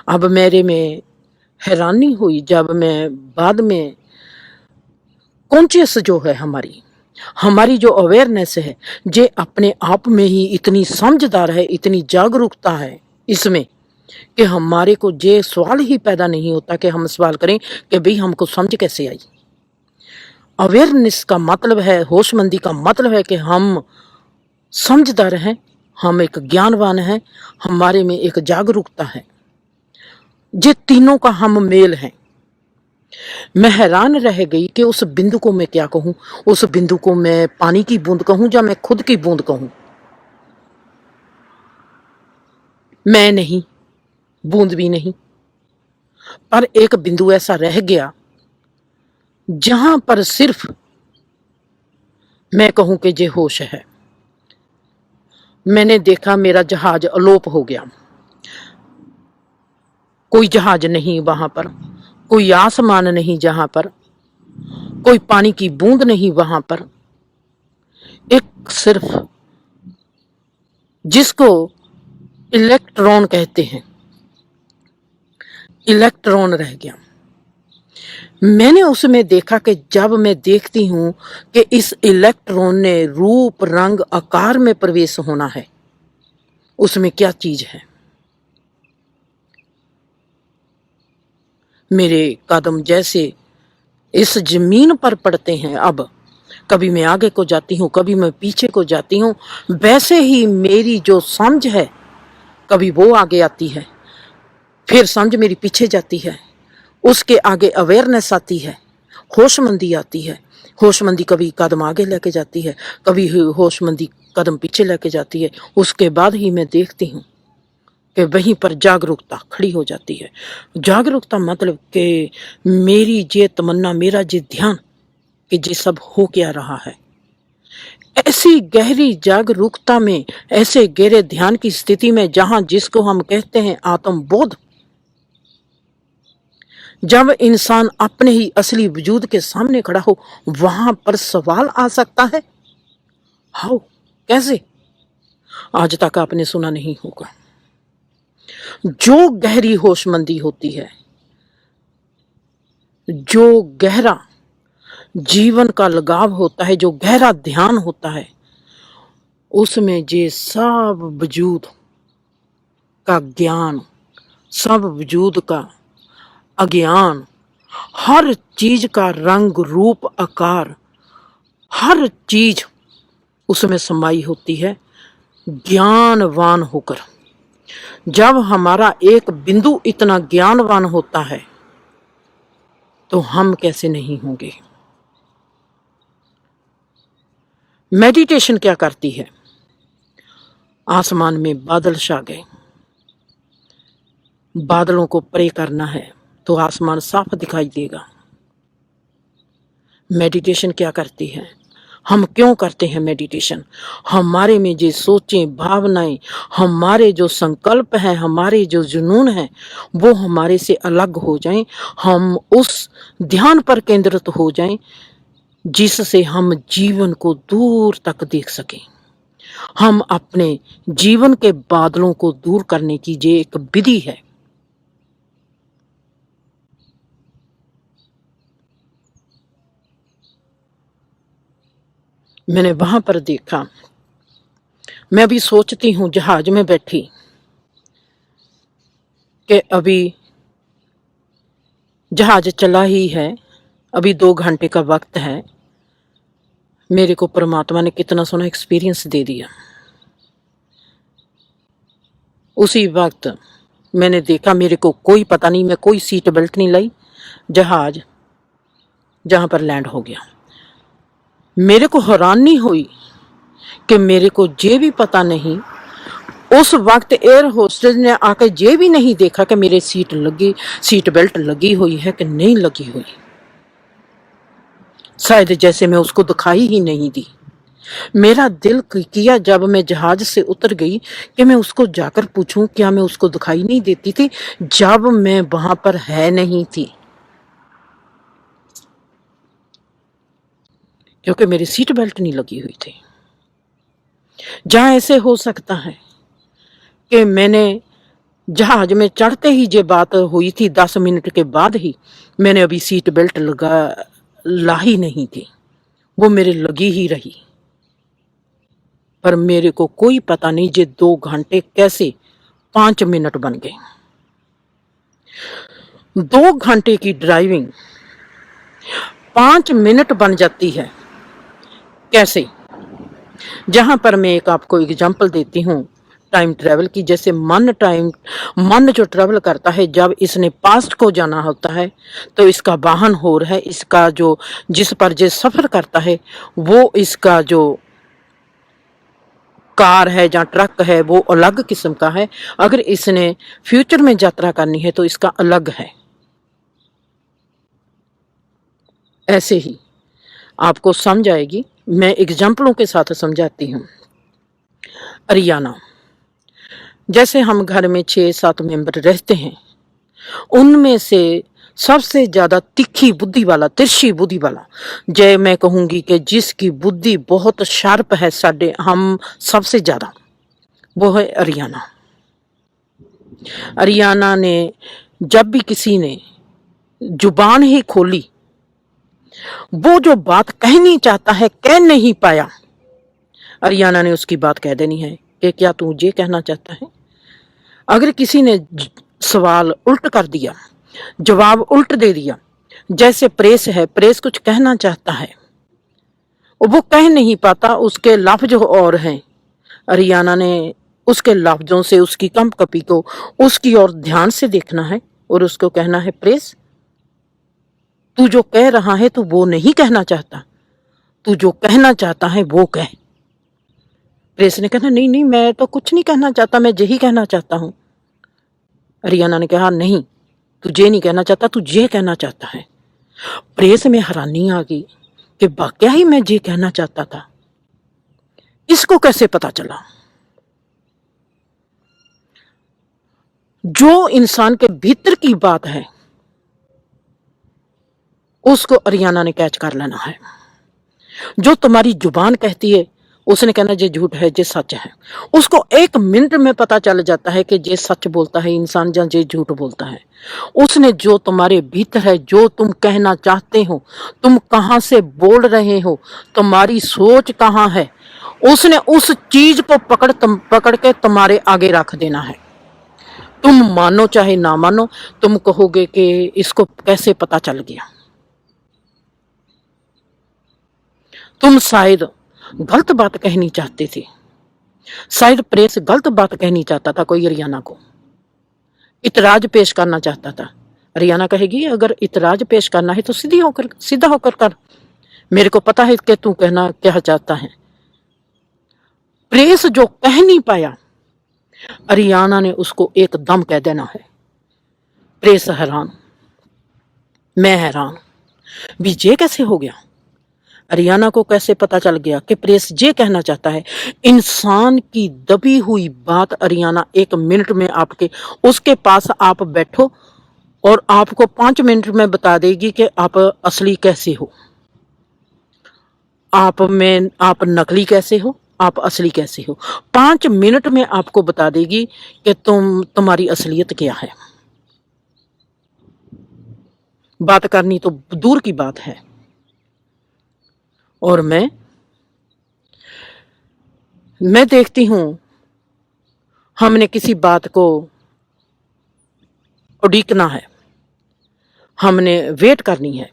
अब मेरे में हैरानी हुई जब मैं बाद में कॉन्शियस जो है हमारी हमारी जो अवेयरनेस है, जे अपने आप में ही इतनी समझदार है, इतनी जागरूकता है इसमें कि हमारे को ये सवाल ही पैदा नहीं होता कि हम सवाल करें कि भाई हमको समझ कैसे आई। अवेयरनेस का मतलब है, होशमंदी का मतलब है कि हम समझदार हैं, हम एक ज्ञानवान हैं, हमारे में एक जागरूकता है। ये तीनों का हम मेल है। मैं हैरान रह गई कि उस बिंदु को मैं क्या कहूं, उस बिंदु को मैं पानी की बूंद कहूं या मैं खुद की बूंद कहूं। मैं नहीं, बूंद भी नहीं, पर एक बिंदु ऐसा रह गया जहां पर सिर्फ मैं कहूं कि ये होश है। मैंने देखा मेरा जहाज अलोप हो गया, कोई जहाज नहीं वहां पर, कोई आसमान नहीं जहां पर, कोई पानी की बूंद नहीं वहां पर, एक सिर्फ जिसको इलेक्ट्रॉन कहते हैं, इलेक्ट्रॉन रह गया। मैंने उसमें देखा कि जब मैं देखती हूं कि इस इलेक्ट्रॉन ने रूप रंग आकार में प्रवेश होना है, उसमें क्या चीज है। मेरे कदम जैसे इस जमीन पर पड़ते हैं, अब कभी मैं आगे को जाती हूँ, कभी मैं पीछे को जाती हूँ, वैसे ही मेरी जो समझ है कभी वो आगे आती है, फिर समझ मेरी पीछे जाती है, उसके आगे अवेयरनेस आती है, होशमंदी आती है। होशमंदी कभी कदम आगे लेके जाती है, कभी होशमंदी कदम पीछे लेके जाती है। उसके बाद ही मैं देखती हूँ कि वहीं पर जागरूकता खड़ी हो जाती है। जागरूकता मतलब कि मेरी ये तमन्ना, मेरा ये ध्यान कि ये सब हो क्या रहा है। ऐसी गहरी जागरूकता में, ऐसे गहरे ध्यान की स्थिति में जहां जिसको हम कहते हैं आत्मबोध, जब इंसान अपने ही असली वजूद के सामने खड़ा हो, वहां पर सवाल आ सकता है, हाउ, कैसे। आज तक आपने सुना नहीं होगा। जो गहरी होशमंदी होती है, जो गहरा जीवन का लगाव होता है, जो गहरा ध्यान होता है, उसमें ये सब वजूद का ज्ञान, सब वजूद का अज्ञान, हर चीज का रंग रूप आकार, हर चीज उसमें समाई होती है ज्ञानवान होकर। जब हमारा एक बिंदु इतना ज्ञानवान होता है तो हम कैसे नहीं होंगे। मेडिटेशन क्या करती है। आसमान में बादल छा गए, बादलों को परे करना है तो आसमान साफ दिखाई देगा। मेडिटेशन क्या करती है, हम क्यों करते हैं मेडिटेशन। हमारे में जो सोचें, भावनाएं, हमारे जो संकल्प हैं, हमारे जो जुनून हैं, वो हमारे से अलग हो जाएं, हम उस ध्यान पर केंद्रित हो जाएं जिससे हम जीवन को दूर तक देख सकें। हम अपने जीवन के बादलों को दूर करने की ये एक विधि है। मैंने वहां पर देखा, मैं अभी सोचती हूँ जहाज में बैठी कि अभी जहाज चला ही है, अभी 2 घंटे का वक्त है। मेरे को परमात्मा ने कितना सोना एक्सपीरियंस दे दिया। उसी वक्त मैंने देखा, मेरे को कोई पता नहीं, मैं कोई सीट बेल्ट नहीं लाई, जहाज जहां पर लैंड हो गया। मेरे को हैरानी हुई कि मेरे को ये भी पता नहीं, उस वक्त एयर होस्टेस ने आकर ये भी नहीं देखा कि मेरे सीट बेल्ट लगी हुई है कि नहीं लगी हुई। शायद जैसे मैं उसको दिखाई ही नहीं दी। मेरा दिल किया जब मैं जहाज से उतर गई कि मैं उसको जाकर पूछूं, क्या मैं उसको दिखाई नहीं देती थी जब मैं वहां पर है नहीं थी। क्योंकि मेरी सीट बेल्ट नहीं लगी हुई थी। जहां ऐसे हो सकता है कि मैंने जहाज में चढ़ते ही ये बात हुई थी, 10 मिनट के बाद ही मैंने अभी सीट बेल्ट ला ही नहीं थी, वो मेरे लगी ही रही। पर मेरे को कोई पता नहीं जे 2 घंटे कैसे 5 मिनट बन गए। 2 घंटे की ड्राइविंग 5 मिनट बन जाती है कैसे? जहां पर मैं एक आपको एग्जांपल देती हूँ टाइम ट्रेवल की। जैसे मन जो ट्रेवल करता है, जब इसने पास्ट को जाना होता है तो इसका वाहन होर है, इसका जो जिस पर जो सफर करता है वो इसका जो कार है या ट्रक है वो अलग किस्म का है। अगर इसने फ्यूचर में यात्रा करनी है तो इसका अलग है। ऐसे ही आपको समझ आएगी, मैं एग्जाम्पलों के साथ समझाती हूँ। अरियाना, जैसे हम घर में 6-7 मेंबर रहते हैं, उनमें से सबसे ज्यादा तिखी बुद्धि वाला, तिरछी बुद्धि वाला, जय मैं कहूंगी कि जिसकी बुद्धि बहुत शार्प है, साढ़े हम सबसे ज्यादा, वो है अरियाना। अरियाना ने जब भी किसी ने जुबान ही खोली, वो जो बात कहनी चाहता है कह नहीं पाया, अरियाना ने उसकी बात कह देनी है कि क्या तू ये कहना चाहता है। अगर किसी ने सवाल उल्ट कर दिया, जवाब उल्ट दे दिया, जैसे प्रेस है, प्रेस कुछ कहना चाहता है वो कह नहीं पाता, उसके लफ्ज और हैं। अरियाना ने उसके लफ्जों से उसकी कंपकपी को उसकी ओर ध्यान से देखना है और उसको कहना है, प्रेस तू जो कह रहा है तू वो नहीं कहना चाहता, तू जो कहना चाहता है वो कह। प्रेस ने कहना, नहीं नहीं मैं तो कुछ नहीं कहना चाहता, मैं यही कहना चाहता हूं। अरियाना ने कहा, नहीं तू ये नहीं कहना चाहता, तू ये कहना चाहता है। प्रेस में हैरानी आ गई कि वाकया ही मैं ये कहना चाहता था, इसको कैसे पता चला। जो इंसान के भीतर की बात है उसको अरियाना ने कैच कर लेना है। जो तुम्हारी जुबान कहती है उसने कहना ये झूठ है, ये सच है। उसको 1 मिनट में पता चल जाता है कि ये सच बोलता है इंसान या ये झूठ बोलता है। उसने जो तुम्हारे भीतर है, जो तुम कहना चाहते हो, तुम कहां से बोल रहे हो, तुम्हारी सोच कहां है, उसने उस चीज को पकड़ के तुम्हारे आगे रख देना है। तुम मानो चाहे ना मानो, तुम कहोगे कि इसको कैसे पता चल गया। तुम शायद गलत बात कहनी चाहते थे, शायद प्रेस गलत बात कहनी चाहता था, कोई अरियाना को इतराज पेश करना चाहता था। अरियाना कहेगी, अगर इतराज पेश करना है तो सीधा होकर कर, मेरे को पता है कि तू कहना क्या चाहता है। प्रेस जो कह नहीं पाया, अरियाना ने उसको एकदम कह देना है। प्रेस हैरान, मैं हैरान, भी ये कैसे हो गया। अरियाना को कैसे पता चल गया कि प्रेस ये कहना चाहता है। इंसान की दबी हुई बात अरियाना 1 मिनट में आपके उसके पास आप बैठो और आपको 5 मिनट में बता देगी कि आप असली कैसे हो, आप नकली कैसे हो, आप असली कैसे हो। 5 मिनट में आपको बता देगी कि तुम्हारी असलियत क्या है। बात करनी तो दूर की बात है। और मैं देखती हूं, हमने किसी बात को उड़ीकना है, हमने वेट करनी है।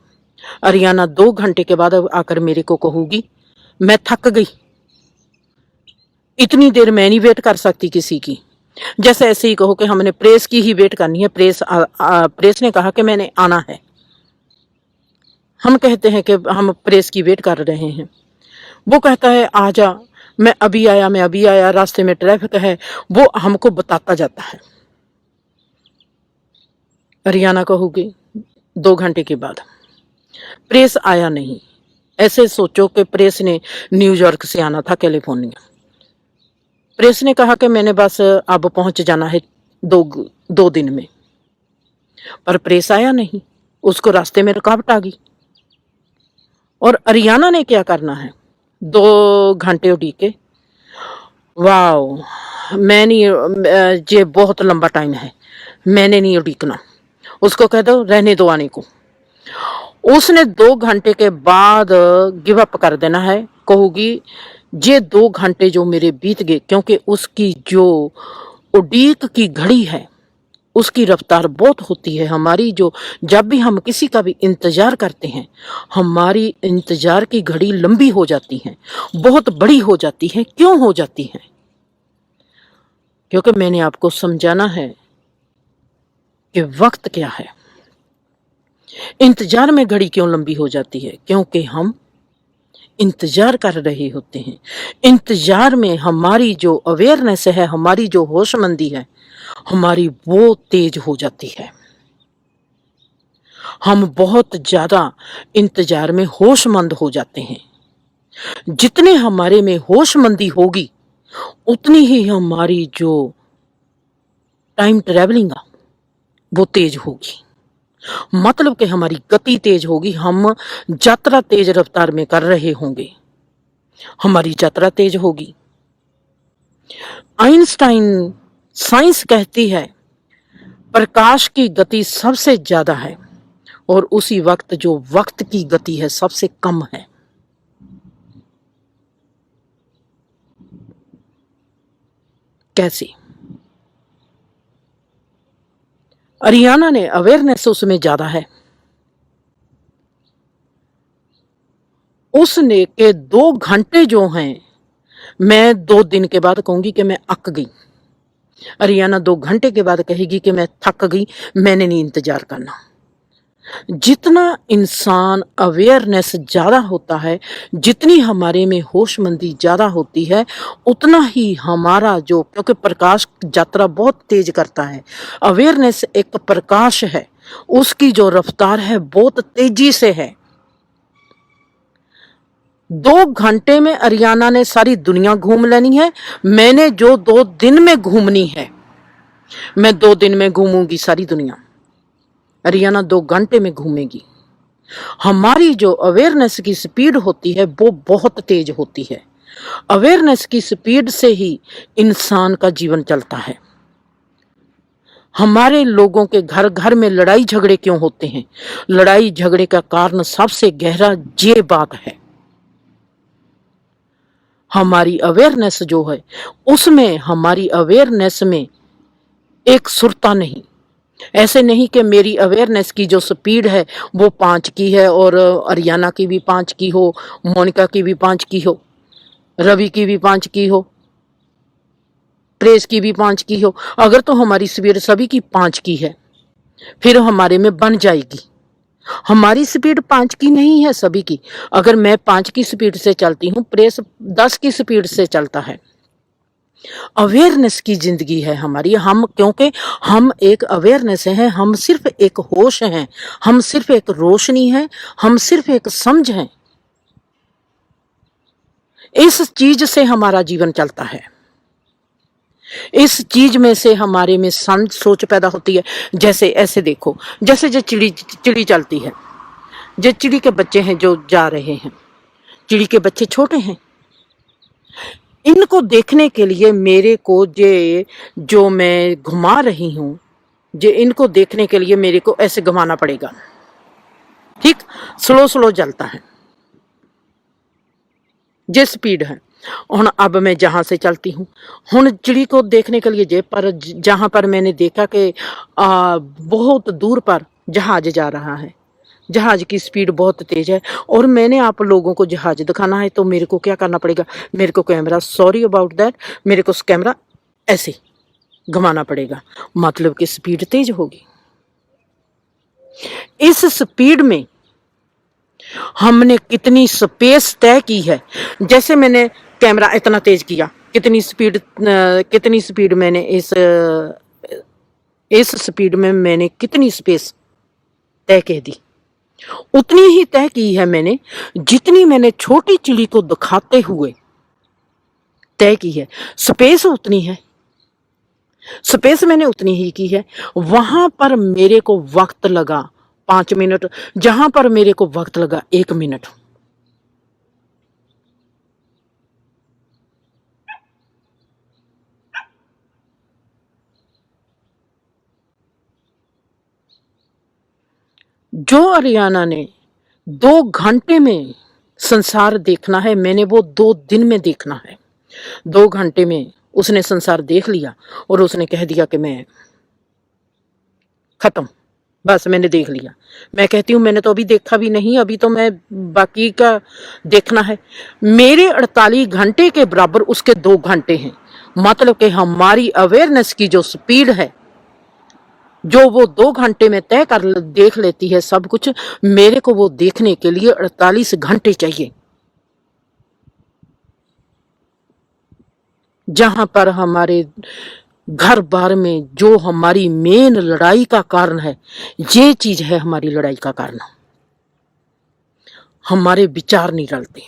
अरियाना 2 घंटे के बाद आकर मेरे को कहूगी, मैं थक गई, इतनी देर मैं नहीं वेट कर सकती किसी की। जैसे ऐसे ही कहो कि हमने प्रेस की ही वेट करनी है, प्रेस ने कहा कि मैंने आना है। हम कहते हैं कि हम प्रेस की वेट कर रहे हैं, वो कहता है आ जा, मैं अभी आया, रास्ते में ट्रैफिक है, वो हमको बताता जाता है। अरियाना कहूगी 2 घंटे के बाद प्रेस आया नहीं। ऐसे सोचो कि प्रेस ने न्यूयॉर्क से आना था कैलिफोर्निया। प्रेस ने कहा कि मैंने बस अब पहुंच जाना है 2 दिन में, पर प्रेस आया नहीं, उसको रास्ते में रुकावट आ गई। और अरियाना ने क्या करना है, 2 घंटे उड़ीके, वाओ मैं नहीं, ये बहुत लंबा टाइम है, मैंने नहीं उड़ीकना, उसको कह दो रहने दो आने को। उसने 2 घंटे के बाद गिव अप कर देना है, कहूगी ये 2 घंटे जो मेरे बीत गए, क्योंकि उसकी जो उड़ीक की घड़ी है उसकी रफ्तार बहुत होती है। हमारी जो जब भी हम किसी का भी इंतजार करते हैं, हमारी इंतजार की घड़ी लंबी हो जाती है, बहुत बड़ी हो जाती है। क्यों हो जाती है? क्योंकि मैंने आपको समझाना है कि वक्त क्या है। इंतजार में घड़ी क्यों लंबी हो जाती है? क्योंकि हम इंतजार कर रहे होते हैं। इंतजार में हमारी जो अवेयरनेस है, हमारी जो होशमंदी है, हमारी वो तेज हो जाती है। हम बहुत ज्यादा इंतजार में होशमंद हो जाते हैं। जितने हमारे में होशमंदी होगी, उतनी ही हमारी जो टाइम ट्रेवलिंग वो तेज होगी। मतलब कि हमारी गति तेज होगी, हम यात्रा तेज रफ्तार में कर रहे होंगे, हमारी यात्रा तेज होगी। आइंस्टाइन साइंस कहती है प्रकाश की गति सबसे ज्यादा है और उसी वक्त जो वक्त की गति है सबसे कम है। कैसी? अरियाना ने अवेयरनेस उसमें ज्यादा है। उसने के 2 घंटे जो हैं, मैं 2 दिन के बाद कहूंगी कि मैं अक गई। अरियाना 2 घंटे के बाद कहेगी कि मैं थक गई, मैंने नहीं इंतजार करना। जितना इंसान अवेयरनेस ज्यादा होता है, जितनी हमारे में होशमंदी ज्यादा होती है, उतना ही हमारा जो, क्योंकि प्रकाश यात्रा बहुत तेज करता है, अवेयरनेस एक प्रकाश है, उसकी जो रफ्तार है बहुत तेजी से है। 2 घंटे में अरियाना ने सारी दुनिया घूम लेनी है, मैंने जो 2 दिन में घूमनी है, मैं 2 दिन में घूमूंगी सारी दुनिया, अरियाना 2 घंटे में घूमेगी। हमारी जो अवेयरनेस की स्पीड होती है वो बहुत तेज होती है। अवेयरनेस की स्पीड से ही इंसान का जीवन चलता है। हमारे लोगों के घर घर में लड़ाई झगड़े क्यों होते हैं? लड़ाई झगड़े का कारण सबसे गहरा ये बात है, हमारी अवेयरनेस जो है उसमें, हमारी अवेयरनेस में एक सुरता नहीं। ऐसे नहीं कि मेरी अवेयरनेस की जो स्पीड है वो 5 की है और अरियाना की भी 5 की हो, मोनिका की भी 5 की हो, रवि की भी 5 की हो, प्रेस की भी 5 की हो। अगर तो हमारी स्पीड सभी की 5 की है, फिर हमारे में बन जाएगी। हमारी स्पीड 5 की नहीं है सभी की। अगर मैं 5 की स्पीड से चलती हूँ, प्रेस 10 की स्पीड से चलता है। अवेयरनेस की जिंदगी है हमारी, हम, क्योंकि हम एक अवेयरनेस है, हम सिर्फ एक होश हैं, हम सिर्फ एक रोशनी है, हम सिर्फ एक समझ हैं। इस चीज से हमारा जीवन चलता है, इस चीज में से हमारे में समझ सोच पैदा होती है। जैसे ऐसे देखो, जैसे जो चिड़ी चिड़ी चलती है, जो चिड़ी के बच्चे हैं जो जा रहे हैं, चिड़ी के बच्चे छोटे हैं, इनको देखने के लिए मेरे को ये जो मैं घुमा रही हूं, जे इनको देखने के लिए मेरे को ऐसे घुमाना पड़ेगा, ठीक, स्लो स्लो चलता है, जे स्पीड है। हुण अब मैं जहां से चलती हूँ, हुण चिड़ी को देखने के लिए जे पर जहां पर मैंने देखा कि बहुत दूर पर जहाज जा रहा है, जहाज की स्पीड बहुत तेज है और मैंने आप लोगों को जहाज दिखाना है, तो मेरे को क्या करना पड़ेगा? मेरे को कैमरा, सॉरी अबाउट दैट, मेरे को कैमरा ऐसे घुमाना पड़ेगा, मतलब कि स्पीड तेज होगी। इस स्पीड में हमने कितनी स्पेस तय की है। जैसे मैंने कैमरा इतना तेज किया, कितनी स्पीड मैंने इस स्पीड में मैंने कितनी स्पेस तय कह दी, उतनी ही तय की है मैंने जितनी मैंने छोटी चिड़ी को दिखाते हुए तय की है। स्पेस उतनी है, स्पेस मैंने उतनी ही की है। वहां पर मेरे को वक्त लगा 5 मिनट, जहां पर मेरे को वक्त लगा 1 मिनट। जो अरियाना ने 2 घंटे में संसार देखना है, मैंने वो 2 दिन में देखना है। 2 घंटे में उसने संसार देख लिया और उसने कह दिया कि मैं खत्म, बस मैंने देख लिया। मैं कहती हूँ मैंने तो अभी देखा भी नहीं, अभी तो मैं बाकी का देखना है। मेरे 48 घंटे के बराबर उसके 2 घंटे हैं। मतलब कि हमारी अवेयरनेस की जो स्पीड है, जो वो 2 घंटे में तय कर देख लेती है सब कुछ, मेरे को वो देखने के लिए 48 घंटे चाहिए। जहां पर हमारे घर बार में जो हमारी मेन लड़ाई का कारण है, ये चीज है हमारी लड़ाई का कारण। हमारे विचार नहीं रलते,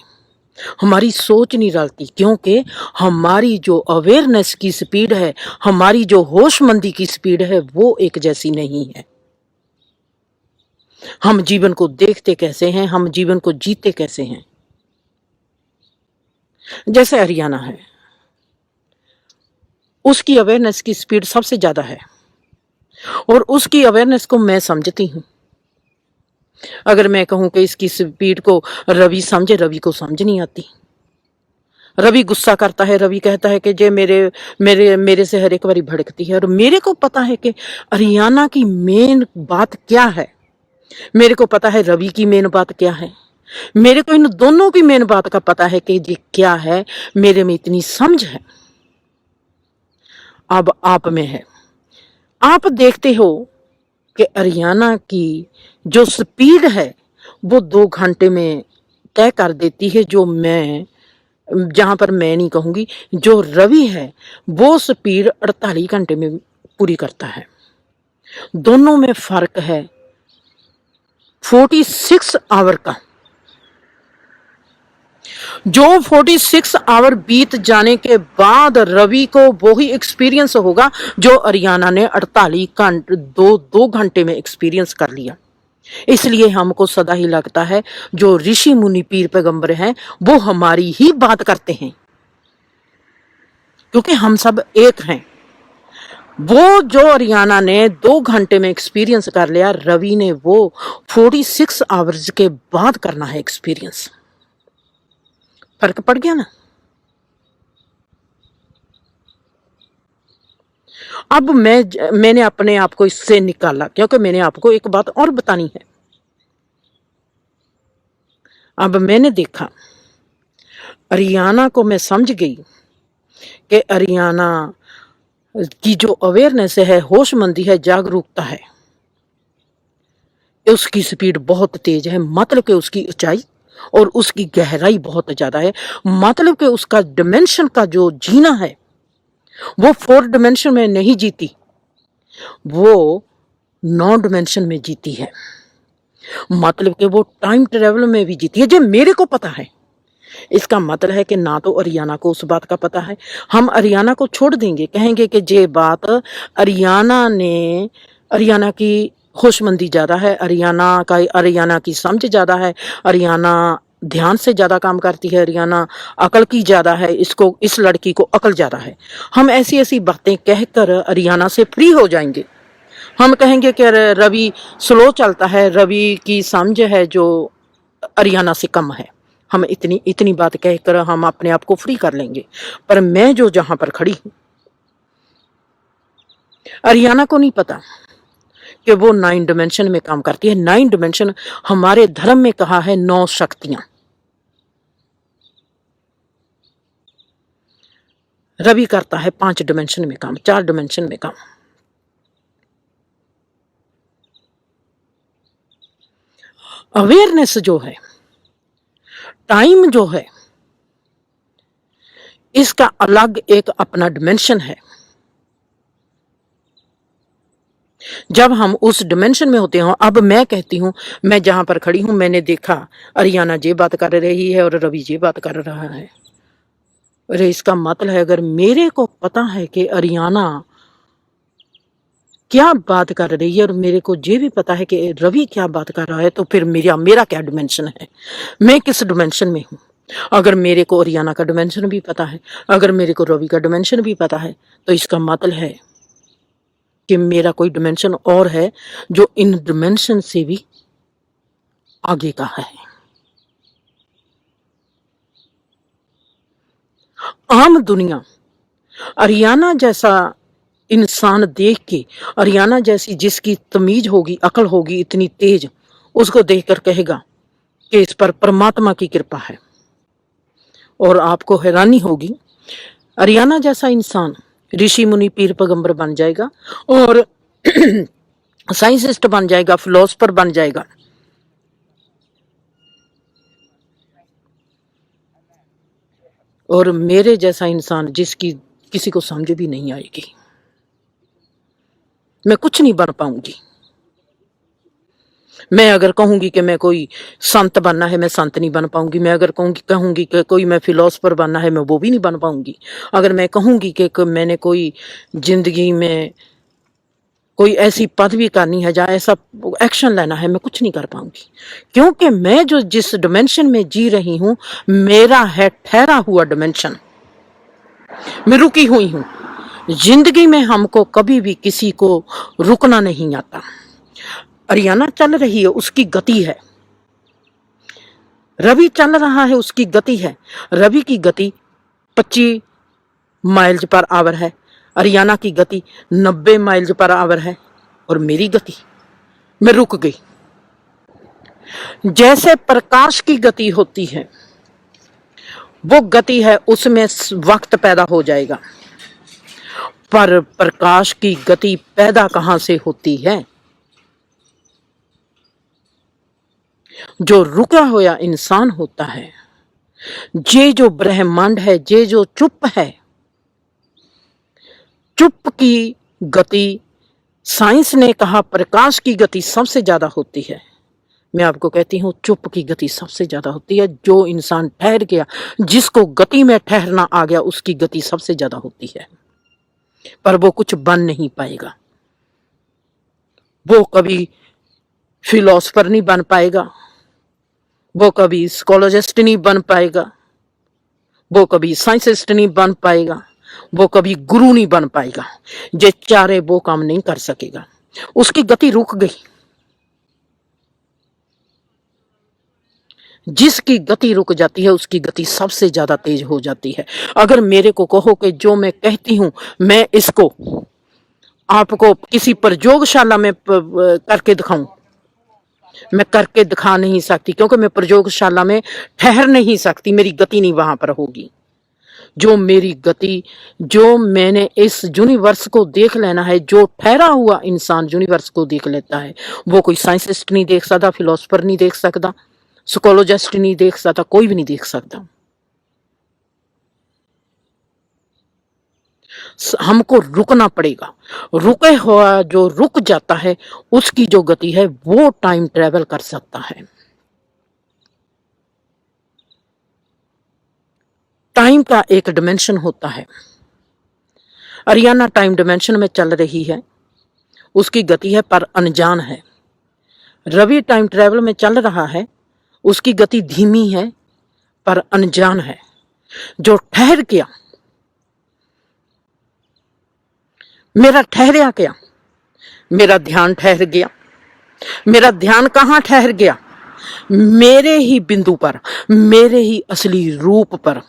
हमारी सोच नहीं रलती, क्योंकि हमारी जो अवेयरनेस की स्पीड है, हमारी जो होशमंदी की स्पीड है, वो एक जैसी नहीं है। हम जीवन को देखते कैसे हैं, हम जीवन को जीते कैसे हैं। जैसे हरियाणा है, उसकी अवेयरनेस की स्पीड सबसे ज्यादा है और उसकी अवेयरनेस को मैं समझती हूं। अगर मैं कहूं कि इसकी स्पीड को रवि समझे, रवि को समझ नहीं आती। रवि गुस्सा करता है, रवि कहता है कि जे मेरे मेरे मेरे से हर एक बारी भड़कती है, और मेरे को पता है कि हरियाणा की मेन बात क्या है, मेरे को पता है रवि की मेन बात क्या है, मेरे को इन दोनों की मेन बात का पता है कि ये क्या है। मेरे में इतनी समझ है। अब आप में है। आप देखते हो कि हरियाणा की जो स्पीड है वो 2 घंटे में तय कर देती है। जो मैं, जहां पर मैं नहीं कहूंगी, जो रवि है वो स्पीड 48 घंटे में पूरी करता है। दोनों में फर्क है 46 आवर का। जो 46 आवर बीत जाने के बाद रवि को वो ही एक्सपीरियंस होगा जो हरियाणा ने 48 घंटे 2 घंटे में एक्सपीरियंस कर लिया। इसलिए हमको सदा ही लगता है जो ऋषि मुनि पीर पैगंबर हैं वो हमारी ही बात करते हैं, क्योंकि हम सब एक हैं। वो जो हरियाणा ने 2 घंटे में एक्सपीरियंस कर लिया, रवि ने वो 46 आवर्स के बाद करना है एक्सपीरियंस। फर्क पड़ गया ना। अब मैंने अपने आप को इससे निकाला, क्योंकि मैंने आपको एक बात और बतानी है। अब मैंने देखा, हरियाणा को मैं समझ गई कि हरियाणा की जो अवेयरनेस है, होशमंदी है, जागरूकता है, उसकी स्पीड बहुत तेज है। मतलब कि उसकी ऊंचाई और उसकी गहराई बहुत ज्यादा है। मतलब कि उसका डिमेंशन का जो जीना है वो 4 डिमेंशन में नहीं जीती, वो 9 डिमेंशन में जीती है। मतलब कि वो टाइम ट्रेवल में भी जीती है। जो मेरे को पता है, इसका मतलब है कि ना तो हरियाणा को उस बात का पता है। हम हरियाणा को छोड़ देंगे, कहेंगे कि ये बात हरियाणा की होशमंदी ज्यादा है, हरियाणा की समझ ज्यादा है, हरियाणा ध्यान से ज्यादा काम करती है, हरियाणा अकल की ज्यादा है, इसको, इस लड़की को अकल ज्यादा है। हम ऐसी ऐसी बातें कहकर हरियाणा से फ्री हो जाएंगे। हम कहेंगे कि रवि स्लो चलता है, रवि की समझ है जो हरियाणा से कम है। हम इतनी इतनी बात कहकर हम अपने आप को फ्री कर लेंगे। पर मैं जो जहां पर खड़ी हूं, हरियाणा को नहीं पता कि वो 9 डिमेंशन में काम करती है। 9 डिमेंशन हमारे धर्म में कहा है 9 शक्तियां। रवि करता है 5 डिमेंशन में काम, 4 डिमेंशन में काम। अवेयरनेस जो है, टाइम जो है, इसका अलग एक अपना डिमेंशन है। जब हम उस डिमेंशन में होते हैं, अब मैं कहती हूं, मैं जहां पर खड़ी हूं, मैंने देखा हरियाणा ये बात कर रही है और रवि ये बात कर रहा है। अरे इसका मतलब है, अगर मेरे को पता है कि हरियाणा क्या बात कर रही है और मेरे को ये भी पता है कि रवि क्या बात कर रहा है, तो फिर मेरा क्या डिमेंशन है, मैं किस डिमेंशन में हूं। अगर मेरे को हरियाणा का डिमेंशन भी पता है, अगर मेरे को रवि का डिमेंशन भी पता है, तो इसका मतलब है कि मेरा कोई डिमेंशन और है जो इन डिमेंशन से भी आगे का है। आम दुनिया अरियाना जैसा इंसान देख के, अरियाना जैसी जिसकी तमीज होगी, अकल होगी इतनी तेज, उसको देखकर कहेगा कि इस पर परमात्मा की कृपा है। और आपको हैरानी होगी, अरियाना जैसा इंसान ऋषि मुनि पीर पैगंबर बन जाएगा और साइंटिस्ट बन जाएगा, फिलोसफर बन जाएगा। और मेरे जैसा इंसान जिसकी किसी को समझ भी नहीं आएगी, मैं कुछ नहीं बन पाऊंगी। मैं अगर कहूंगी कि मैं कोई संत बनना है, मैं संत नहीं बन पाऊंगी। मैं अगर कहूंगी कि कोई मैं फिलोसफर बनना है, मैं वो भी नहीं बन पाऊंगी। अगर मैं कहूंगी कि मैंने कोई जिंदगी में कोई ऐसी पदवी करनी है, जहाँ ऐसा एक्शन लेना है, मैं कुछ नहीं कर पाऊंगी। क्योंकि मैं जो जिस डिमेंशन में जी रही हूं, मेरा है ठहरा हुआ डिमेंशन। मैं रुकी हुई हूं। जिंदगी में हमको कभी भी किसी को रुकना नहीं आता। अरियाना चल रही है, उसकी गति है। रवि चल रहा है, उसकी गति है। रवि की गति 25 माइल्स पर आवर है, अरियाना की गति 90 माइल्स पर आवर है। और मेरी गति, मैं रुक गई। जैसे प्रकाश की गति होती है, वो गति है, उसमें वक्त पैदा हो जाएगा। पर प्रकाश की गति पैदा कहां से होती है? जो रुका हुआ इंसान होता है, ये जो ब्रह्मांड है, ये जो चुप है, चुप की गति, साइंस ने कहा प्रकाश की गति सबसे ज्यादा होती है। मैं आपको कहती हूं चुप की गति सबसे ज्यादा होती है। जो इंसान ठहर गया, जिसको गति में ठहरना आ गया, उसकी गति सबसे ज्यादा होती है। पर वो कुछ बन नहीं पाएगा। वो कभी फिलोसफर नहीं बन पाएगा, वो कभी स्कॉलोजिस्ट नहीं बन पाएगा, वो कभी साइंटिस्ट नहीं बन पाएगा, वो कभी गुरु नहीं बन पाएगा। ये चारे वो काम नहीं कर सकेगा। उसकी गति रुक गई। जिसकी गति रुक जाती है, उसकी गति सबसे ज्यादा तेज हो जाती है। अगर मेरे को कहो कि जो मैं कहती हूं, मैं इसको आपको किसी प्रयोगशाला में करके दिखाऊं, मैं करके दिखा नहीं सकती, क्योंकि मैं प्रयोगशाला में ठहर नहीं सकती। मेरी गति नहीं वहां पर होगी। जो मेरी गति, जो मैंने इस यूनिवर्स को देख लेना है, जो ठहरा हुआ इंसान यूनिवर्स को देख लेता है, वो कोई साइंटिस्ट नहीं देख सकता, फिलोसफर नहीं देख सकता, साइकोलॉजिस्ट नहीं देख सकता, कोई भी नहीं देख सकता। हमको रुकना पड़ेगा। रुके हुआ जो रुक जाता है, उसकी जो गति है, वो टाइम ट्रेवल कर सकता है। टाइम का एक डिमेंशन होता है। अरियाना टाइम डिमेंशन में चल रही है, उसकी गति है पर अनजान है। रवि टाइम ट्रेवल में चल रहा है, उसकी गति धीमी है पर अनजान है। जो ठहर गया, मेरा ठहरा क्या? मेरा ध्यान ठहर गया। मेरा ध्यान कहां ठहर गया? मेरे ही बिंदु पर, मेरे ही असली रूप पर।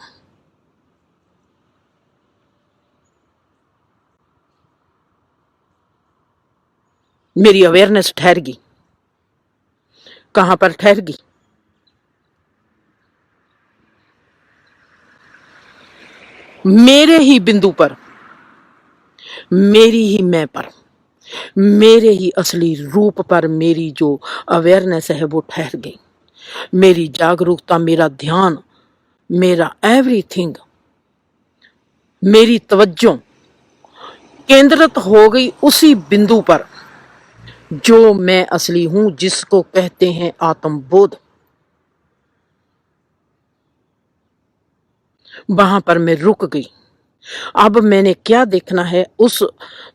मेरी अवेयरनेस ठहर गई। कहां पर ठहर गई? मेरे ही बिंदु पर, मेरी ही मैं पर, मेरे ही असली रूप पर। मेरी जो अवेयरनेस है, वो ठहर गई। मेरी जागरूकता, मेरा ध्यान, मेरा एवरीथिंग, मेरी तवज्जो केंद्रित हो गई उसी बिंदु पर, जो मैं असली हूं, जिसको कहते हैं आत्मबोध। वहां पर मैं रुक गई। अब मैंने क्या देखना है? उस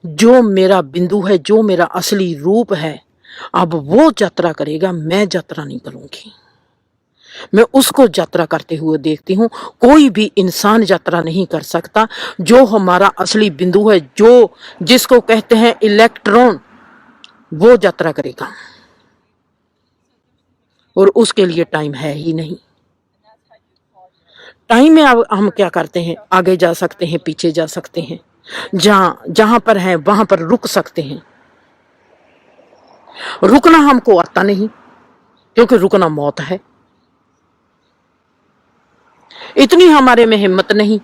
जो मेरा बिंदु है, जो मेरा असली रूप है, अब वो यात्रा करेगा, मैं यात्रा नहीं करूंगी। मैं उसको यात्रा करते हुए देखती हूं। कोई भी इंसान यात्रा नहीं कर सकता। जो हमारा असली बिंदु है, जो जिसको कहते हैं इलेक्ट्रॉन, वो यात्रा करेगा। और उसके लिए टाइम है ही नहीं। टाइम में अब हम क्या करते हैं, आगे जा सकते हैं, पीछे जा सकते हैं, जहां पर है वहां पर रुक सकते हैं। रुकना हमको आता नहीं, क्योंकि रुकना मौत है। इतनी हमारे में हिम्मत नहीं,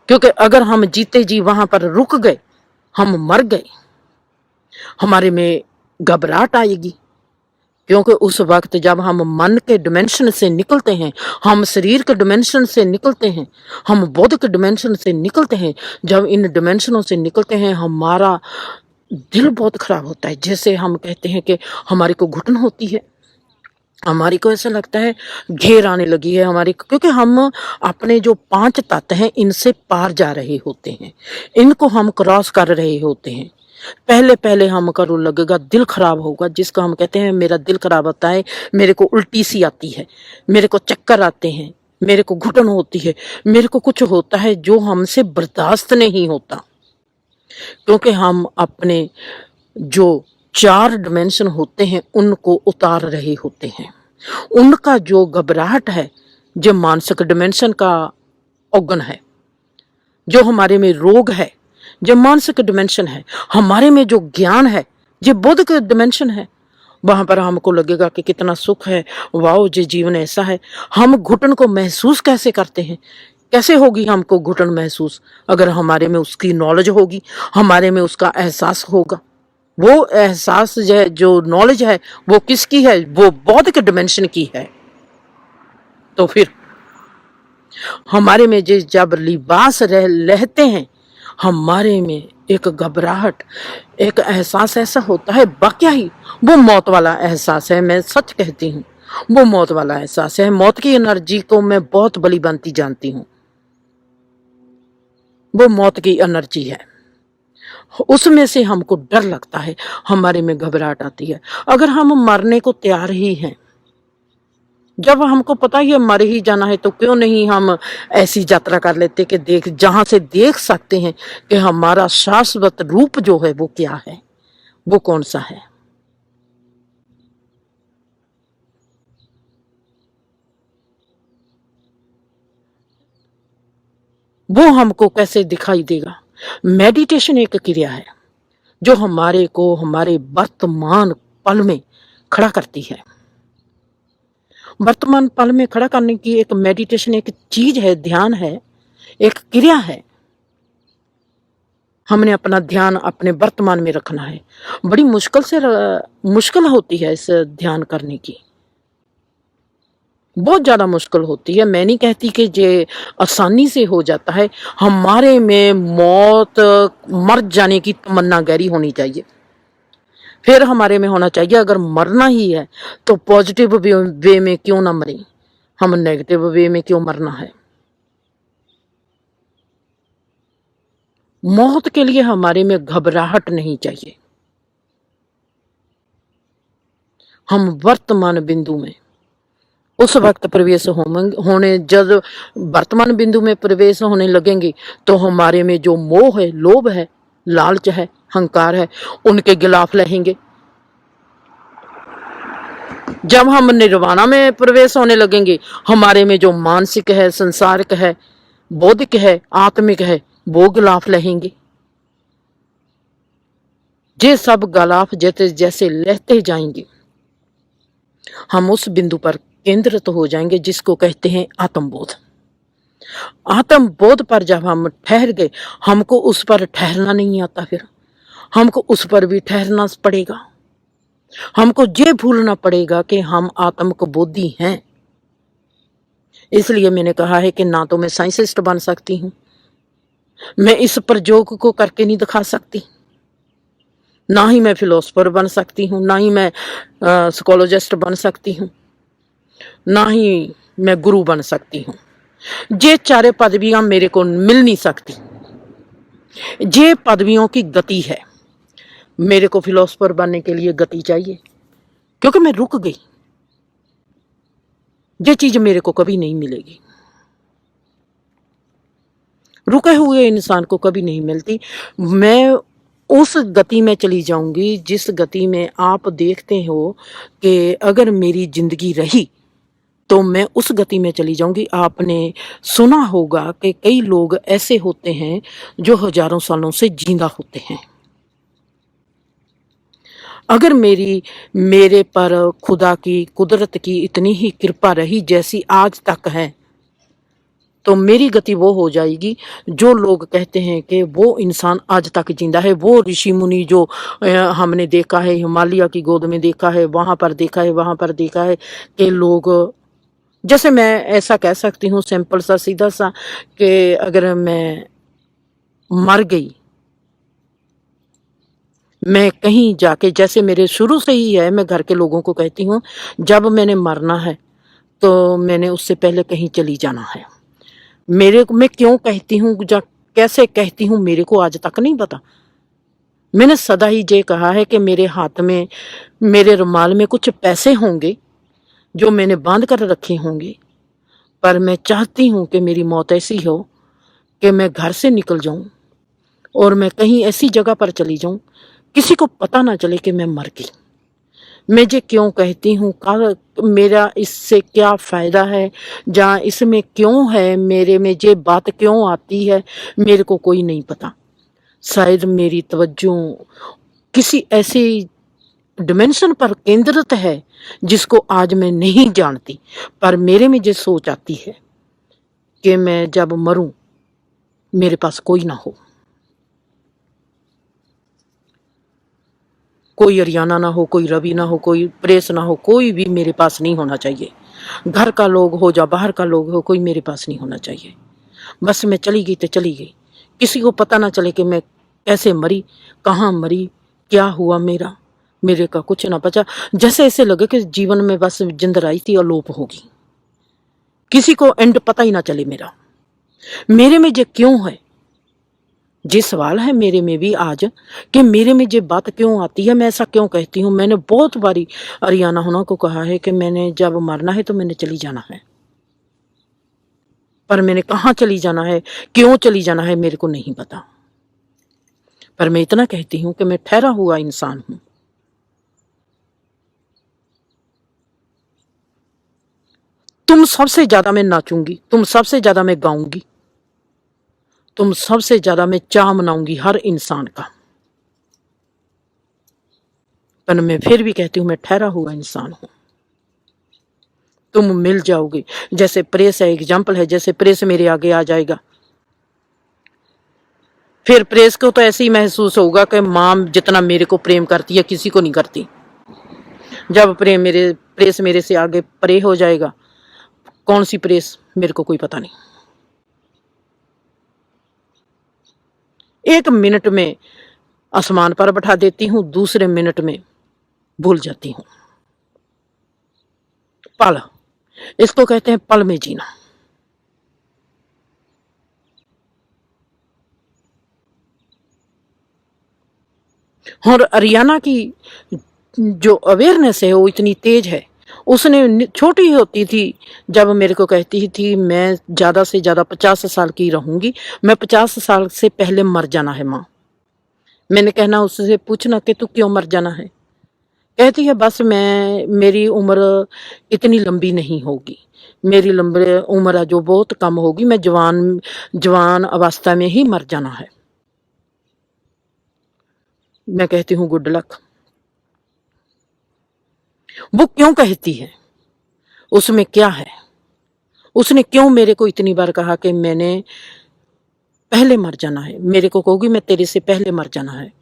क्योंकि अगर हम जीते जी वहां पर रुक गए, हम मर गए, हमारे में घबराहट आएगी। क्योंकि उस वक्त जब हम मन के डिमेंशन से निकलते हैं, हम शरीर के डिमेंशन से निकलते हैं, हम बोध के डिमेंशन से निकलते हैं, जब इन डिमेंशनों से निकलते हैं, हमारा दिल बहुत खराब होता है। जैसे हम कहते हैं कि हमारी को घुटन होती है, हमारी को ऐसा लगता है घेर आने लगी है हमारी, क्योंकि हम अपने जो 5 तत्व हैं इनसे पार जा रहे होते हैं, इनको हम क्रॉस कर रहे होते हैं। पहले पहले हम करो लगेगा दिल खराब होगा, जिसको हम कहते हैं मेरा दिल खराब होता है, मेरे को उल्टी सी आती है, मेरे को चक्कर आते हैं, मेरे को घुटन होती है, मेरे को कुछ होता है जो हमसे बर्दाश्त नहीं होता। क्योंकि हम अपने जो 4 डिमेंशन होते हैं उनको उतार रहे होते हैं। उनका जो घबराहट है, जो मानसिक डिमेंशन का औगन है, जो हमारे में रोग है, जो मानसिक डिमेंशन है, हमारे में जो ज्ञान है, जो बुद्ध का डिमेंशन है, वहां पर हमको लगेगा कि कितना सुख है, वाओ जी जीवन ऐसा है। हम घुटन को महसूस कैसे करते हैं? कैसे होगी हमको घुटन महसूस? अगर हमारे में उसकी नॉलेज होगी, हमारे में उसका एहसास होगा। वो एहसास जो नॉलेज है वो किसकी है? वो बौद्ध डिमेंशन की है। तो फिर हमारे में जब लिबास रहते हैं, हमारे में एक घबराहट, एक एहसास ऐसा होता है, वाकया ही वो मौत वाला एहसास है। मैं सच कहती हूँ, वो मौत वाला एहसास है। मौत की एनर्जी को मैं बहुत बली बनती जानती हूँ। वो मौत की एनर्जी है, उसमें से हमको डर लगता है, हमारे में घबराहट आती है। अगर हम मरने को तैयार ही हैं, जब हमको पता ही है मर ही जाना है, तो क्यों नहीं हम ऐसी यात्रा कर लेते कि जहां से देख सकते हैं कि हमारा शाश्वत रूप जो है वो क्या है, वो कौन सा है। वो हमको कैसे दिखाई देगा? मेडिटेशन एक क्रिया है जो हमारे को हमारे वर्तमान पल में खड़ा करती है। वर्तमान पल में खड़ा करने की एक मेडिटेशन एक चीज है, ध्यान है, एक क्रिया है। हमने अपना ध्यान अपने वर्तमान में रखना है। बड़ी मुश्किल होती है इस ध्यान करने की, बहुत ज्यादा मुश्किल होती है। मैं नहीं कहती कि ये आसानी से हो जाता है। हमारे में मौत, मर जाने की तमन्ना गहरी होनी चाहिए। फिर हमारे में होना चाहिए अगर मरना ही है तो पॉजिटिव वे में क्यों ना मरे, हम नेगेटिव वे में क्यों मरना है। मौत के लिए हमारे में घबराहट नहीं चाहिए। हम वर्तमान बिंदु में उस वक्त प्रवेश होने जब वर्तमान बिंदु में प्रवेश होने लगेंगे, तो हमारे में जो मोह है, लोभ है, लालच है, हंकार है, उनके खिलाफ रहेंगे। जब हम निर्वाणा में प्रवेश होने लगेंगे, हमारे में जो मानसिक है, संसारिक है, बौद्धिक है, आत्मिक है, वो गिलाफ रहेंगे। ये सब गिलाफ जैसे जैसे लेते जाएंगे, हम उस बिंदु पर केंद्रित हो जाएंगे जिसको कहते हैं आत्मबोध। आत्मबोध पर जब हम ठहर गए, हमको उस पर ठहरना नहीं आता, फिर हमको उस पर भी ठहरना पड़ेगा। हमको ये भूलना पड़ेगा कि हम आत्मिक बोधि हैं। इसलिए मैंने कहा है कि ना तो मैं साइंटिस्ट बन सकती हूँ, मैं इस प्रयोग को करके नहीं दिखा सकती, ना ही मैं फिलोसफर बन सकती हूँ, ना ही मैं साइकोलॉजिस्ट बन सकती हूँ, ना ही मैं गुरु बन सकती हूँ। ये 4 पदवियां मेरे को मिल नहीं सकती। ये पदवियों की गति है। मेरे को फिलोसफर बनने के लिए गति चाहिए, क्योंकि मैं रुक गई। ये चीज मेरे को कभी नहीं मिलेगी, रुके हुए इंसान को कभी नहीं मिलती। मैं उस गति में चली जाऊंगी जिस गति में आप देखते हो कि अगर मेरी जिंदगी रही तो मैं उस गति में चली जाऊंगी। आपने सुना होगा कि कई लोग ऐसे होते हैं जो हजारों सालों से जिंदा होते हैं। अगर मेरे पर खुदा की कुदरत की इतनी ही कृपा रही जैसी आज तक है, तो मेरी गति वो हो जाएगी। जो लोग कहते हैं कि वो इंसान आज तक जिंदा है, वो ऋषि मुनि जो हमने देखा है, हिमालय की गोद में देखा है, वहां पर देखा है, वहां पर देखा है कि लोग, जैसे मैं ऐसा कह सकती हूँ सिंपल सा सीधा सा, कि अगर मैं मर गई, मैं कहीं जाके, जैसे मेरे शुरू से ही है, मैं घर के लोगों को कहती हूँ जब मैंने मरना है तो मैंने उससे पहले कहीं चली जाना है। मेरे को, मैं क्यों कहती हूँ, कैसे कहती हूँ, मेरे को आज तक नहीं पता। मैंने सदा ही ये कहा है कि मेरे हाथ में, मेरे रुमाल में कुछ पैसे होंगे जो मैंने बांध कर रखे होंगे, पर मैं चाहती हूँ कि मेरी मौत ऐसी हो कि मैं घर से निकल जाऊं और मैं कहीं ऐसी जगह पर चली जाऊं, किसी को पता ना चले कि मैं मर गई। मैं ये क्यों कहती हूँ, मेरा इससे क्या फायदा है, जहाँ इसमें क्यों है, मेरे में ये बात क्यों आती है, मेरे को कोई नहीं पता। शायद मेरी तवज्जो किसी ऐसी डिमेंशन पर केंद्रित है जिसको आज मैं नहीं जानती, पर मेरे में ये सोच आती है कि मैं जब मरूं मेरे पास कोई ना हो, कोई अरियाना ना हो, कोई रवि ना हो, कोई प्रेस ना हो, कोई भी मेरे पास नहीं होना चाहिए। घर का लोग हो या बाहर का लोग हो, कोई मेरे पास नहीं होना चाहिए। बस मैं चली गई तो चली गई, किसी को पता ना चले कि मैं कैसे मरी, कहाँ मरी, क्या हुआ, मेरे का कुछ ना बचा। जैसे ऐसे लगे कि जीवन में बस जिंद आई थी, अलोप होगी, किसी को एंड पता ही ना चले मेरा। मेरे में ये क्यों है, ये सवाल है मेरे में भी आज, कि मेरे में ये बात क्यों आती है, मैं ऐसा क्यों कहती हूँ। मैंने बहुत बारी अरियाना होना को कहा है कि मैंने जब मरना है तो मैंने चली जाना है, पर मैंने कहाँ चली जाना है, क्यों चली जाना है, मेरे को नहीं पता। पर मैं इतना कहती हूँ कि मैं ठहरा हुआ इंसान हूं। तुम सबसे ज्यादा मैं नाचूंगी, तुम सबसे ज्यादा मैं गाऊंगी, तुम सबसे ज्यादा मैं चाह मनाऊंगी हर इंसान का, पर मैं फिर भी कहती हूँ मैं ठहरा हुआ इंसान हूं। तुम मिल जाओगे, जैसे प्रेस है, एग्जाम्पल है, जैसे प्रेस मेरे आगे आ जाएगा, फिर प्रेस को तो ऐसे ही महसूस होगा कि माँ जितना मेरे को प्रेम करती है किसी को नहीं करती। जब प्रेस मेरे से आगे परे हो जाएगा, कौन सी प्रेस मेरे को कोई पता नहीं। एक मिनट में आसमान पर बैठा देती हूँ, दूसरे मिनट में भूल जाती हूँ। पल, इसको कहते हैं पल में जीना। और अरियाना की जो अवेयरनेस है वो इतनी तेज है। उसने छोटी होती थी जब मेरे को कहती थी मैं ज्यादा से ज्यादा 50 साल की रहूंगी, मैं 50 साल से पहले मर जाना है माँ। मैंने कहना उससे पूछना कि तू क्यों मर जाना है, कहती है बस मेरी उम्र इतनी लंबी नहीं होगी, मेरी लंबी उम्र जो बहुत कम होगी, मैं जवान अवस्था में ही मर जाना है। मैं कहती हूँ गुड लक। वो क्यों कहती है, उसमें क्या है, उसने क्यों मेरे को इतनी बार कहा कि मैंने पहले मर जाना है, मेरे को कहोगी मैं तेरे से पहले मर जाना है।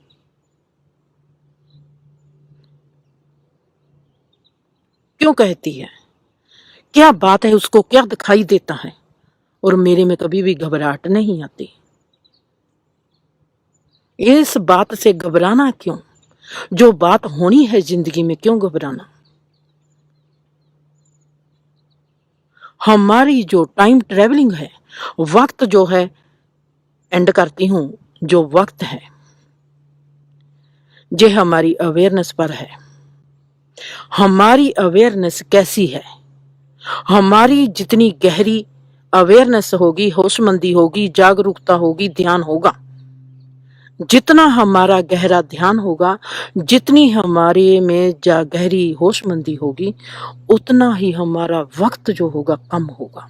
क्यों कहती है, क्या बात है, उसको क्या दिखाई देता है, और मेरे में कभी भी घबराहट नहीं आती। इस बात से घबराना क्यों, जो बात होनी है जिंदगी में क्यों घबराना। हमारी जो टाइम ट्रेवलिंग है, वक्त जो है, एंड करती हूं, जो वक्त है ये हमारी अवेयरनेस पर है। हमारी अवेयरनेस कैसी है, हमारी जितनी गहरी अवेयरनेस होगी, होशमंदी होगी, जागरूकता होगी, ध्यान होगा, जितना हमारा गहरा ध्यान होगा, जितनी हमारे में गहरी होशमंदी होगी, उतना ही हमारा वक्त जो होगा कम होगा।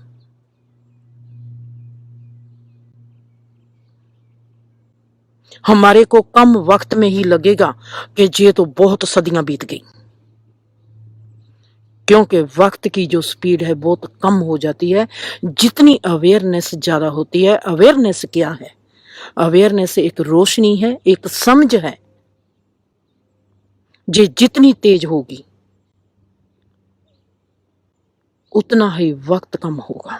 हमारे को कम वक्त में ही लगेगा कि ये तो बहुत सदियां बीत गई, क्योंकि वक्त की जो स्पीड है बहुत कम हो जाती है जितनी अवेयरनेस ज्यादा होती है। अवेयरनेस क्या है? अवेयरनेस एक रोशनी है, एक समझ है। ये जितनी तेज होगी उतना ही वक्त कम होगा।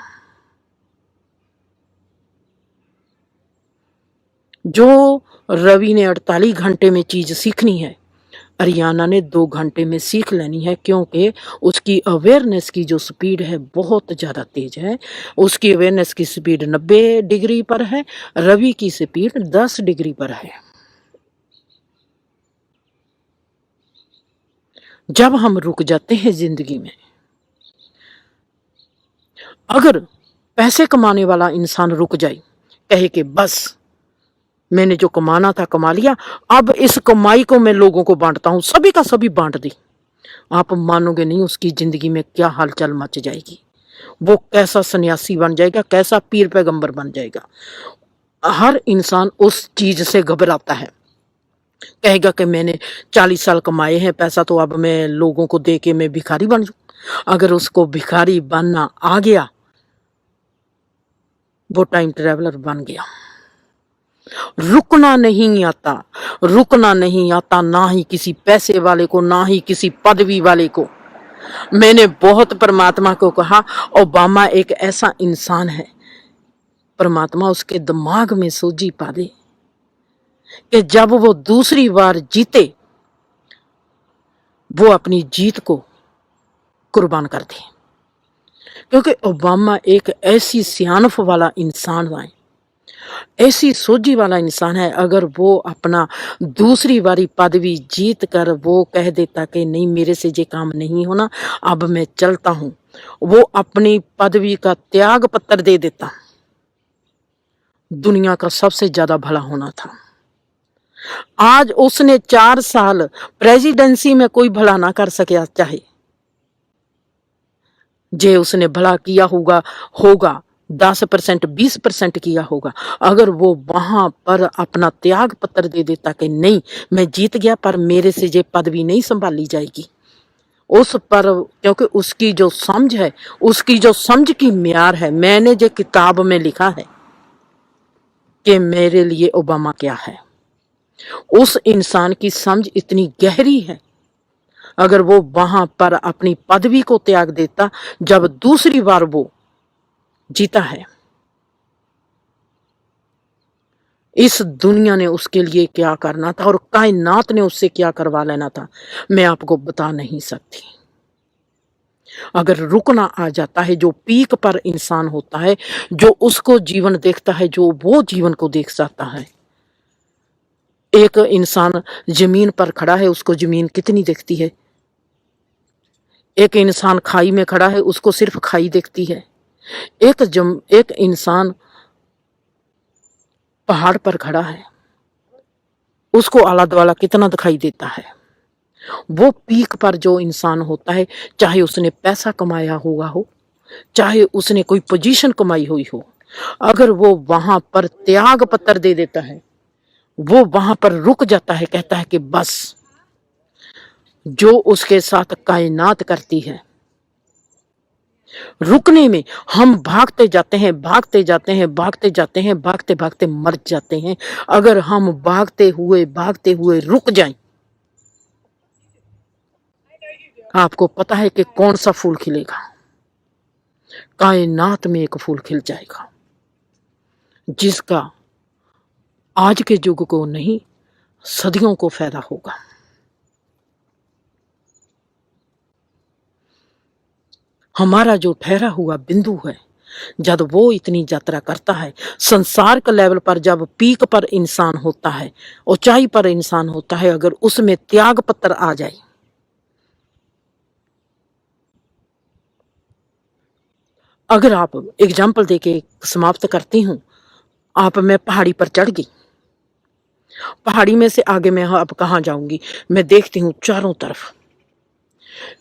जो रवि ने 48 घंटे में चीज सीखनी है, अरियाना ने 2 घंटे में सीख लेनी है, क्योंकि उसकी अवेयरनेस की जो स्पीड है बहुत ज्यादा तेज है। उसकी अवेयरनेस की स्पीड 90 डिग्री पर है, रवि की स्पीड 10 डिग्री पर है। जब हम रुक जाते हैं जिंदगी में, अगर पैसे कमाने वाला इंसान रुक जाए, कहे कि बस मैंने जो कमाना था कमा लिया, अब इस कमाई को मैं लोगों को बांटता हूं, सभी का सभी बांट दी, आप मानोगे नहीं उसकी जिंदगी में क्या हलचल मच जाएगी। वो कैसा सन्यासी बन जाएगा, कैसा पीर पैगंबर बन जाएगा। हर इंसान उस चीज से घबराता है, कहेगा कि मैंने 40 साल कमाए हैं पैसा, तो अब मैं लोगों को दे के मैं भिखारी बन जाऊं। अगर उसको भिखारी बनना आ गया, वो टाइम ट्रेवलर बन गया। रुकना नहीं आता, रुकना नहीं आता, ना ही किसी पैसे वाले को, ना ही किसी पदवी वाले को। मैंने बहुत परमात्मा को कहा, ओबामा एक ऐसा इंसान है, परमात्मा उसके दिमाग में सोजी पा दे कि जब वो दूसरी बार जीते, वो अपनी जीत को कुर्बान कर दे। क्योंकि ओबामा एक ऐसी सियानफ वाला इंसान है, ऐसी सोझी वाला इंसान है। अगर वो अपना दूसरी बारी पदवी जीत कर वो कह देता कि नहीं मेरे से ये काम नहीं होना, अब मैं चलता हूं, वो अपनी पदवी का त्याग पत्र दे देता, दुनिया का सबसे ज्यादा भला होना था। आज उसने 4 साल प्रेसिडेंसी में कोई भला ना कर सके, चाहे जे उसने भला किया होगा 10% 20% किया होगा। अगर वो वहां पर अपना त्याग पत्र दे देता कि नहीं मैं जीत गया, पर मेरे से ये पदवी नहीं संभाली जाएगी, उस पर, क्योंकि उसकी जो समझ है, उसकी जो समझ की म्यार है, मैंने जो किताब में लिखा है कि मेरे लिए ओबामा क्या है, उस इंसान की समझ इतनी गहरी है। अगर वो वहां पर अपनी पदवी को त्याग देता जब दूसरी बार वो जीता है, इस दुनिया ने उसके लिए क्या करना था और कायनात ने उससे क्या करवा लेना था, मैं आपको बता नहीं सकती। अगर रुकना आ जाता है, जो पीक पर इंसान होता है, जो उसको जीवन देखता है, जो वो जीवन को देख सकता है। एक इंसान जमीन पर खड़ा है, उसको जमीन कितनी दिखती है। एक इंसान खाई में खड़ा है, उसको सिर्फ खाई दिखती है। एक इंसान पहाड़ पर खड़ा है, उसको आला दुआला कितना दिखाई देता है। वो पीक पर जो इंसान होता है, चाहे उसने पैसा कमाया हुआ हो, चाहे उसने कोई पोजीशन कमाई हुई हो, अगर वो वहां पर त्याग पत्र दे देता है, वो वहां पर रुक जाता है, कहता है कि बस जो उसके साथ कायनात करती है। रुकने में हम भागते जाते हैं, भागते जाते हैं, भागते जाते हैं, भागते भागते मर जाते हैं। अगर हम भागते हुए रुक जाएं, आपको पता है कि कौन सा फूल खिलेगा? कायनात में एक फूल खिल जाएगा जिसका आज के युग को नहीं, सदियों को फायदा होगा। हमारा जो ठहरा हुआ बिंदु है, जब वो इतनी यात्रा करता है, संसार के लेवल पर जब पीक पर इंसान होता है, ऊंचाई पर इंसान होता है, अगर उसमें त्याग पत्र आ जाए, अगर आप एग्जाम्पल देके समाप्त करती हूं, आप मैं पहाड़ी पर चढ़ गई, पहाड़ी में से आगे मैं अब कहाँ जाऊंगी। मैं देखती हूँ चारों तरफ,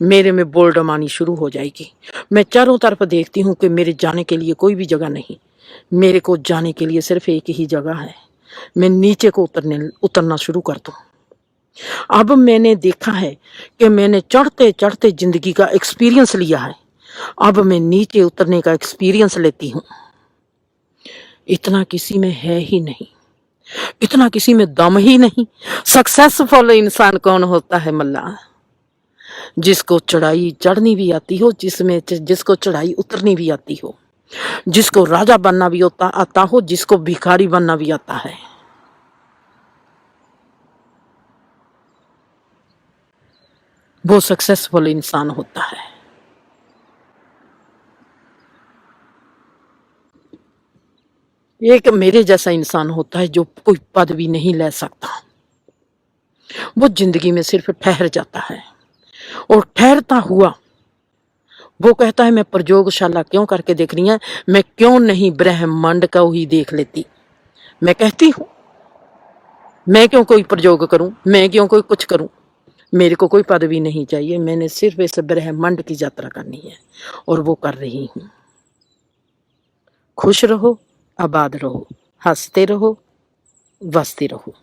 मेरे में बोल्डम आनी शुरू हो जाएगी। मैं चारों तरफ देखती हूँ कि मेरे जाने के लिए कोई भी जगह नहीं, मेरे को जाने के लिए सिर्फ एक ही जगह है। मैं नीचे को उतरना शुरू कर दूं। अब मैंने देखा है कि मैंने चढ़ते चढ़ते जिंदगी का एक्सपीरियंस लिया है, अब मैं नीचे उतरने का एक्सपीरियंस लेती हूँ। इतना किसी में है ही नहीं, इतना किसी में दम ही नहीं। सक्सेसफुल इंसान कौन होता है मल्ला? जिसको चढ़ाई चढ़नी भी आती हो, जिसको चढ़ाई उतरनी भी आती हो, जिसको राजा बनना भी आता हो, जिसको भिखारी बनना भी आता है। वो सक्सेसफुल इंसान होता है। एक मेरे जैसा इंसान होता है जो कोई पदवी नहीं ले सकता, वो जिंदगी में सिर्फ ठहर जाता है। और ठहरता हुआ वो कहता है मैं प्रयोगशाला क्यों करके देख रही है, मैं क्यों नहीं ब्रह्मांड को ही देख लेती। मैं कहती हूँ मैं क्यों कोई प्रयोग करूं, मैं क्यों कोई कुछ करूं, मेरे को कोई पदवी नहीं चाहिए, मैंने सिर्फ इस ब्रह्मांड की यात्रा करनी है और वो कर रही हूं। खुश रहो, आबाद रहो, हंसते रहो, बसते रहो।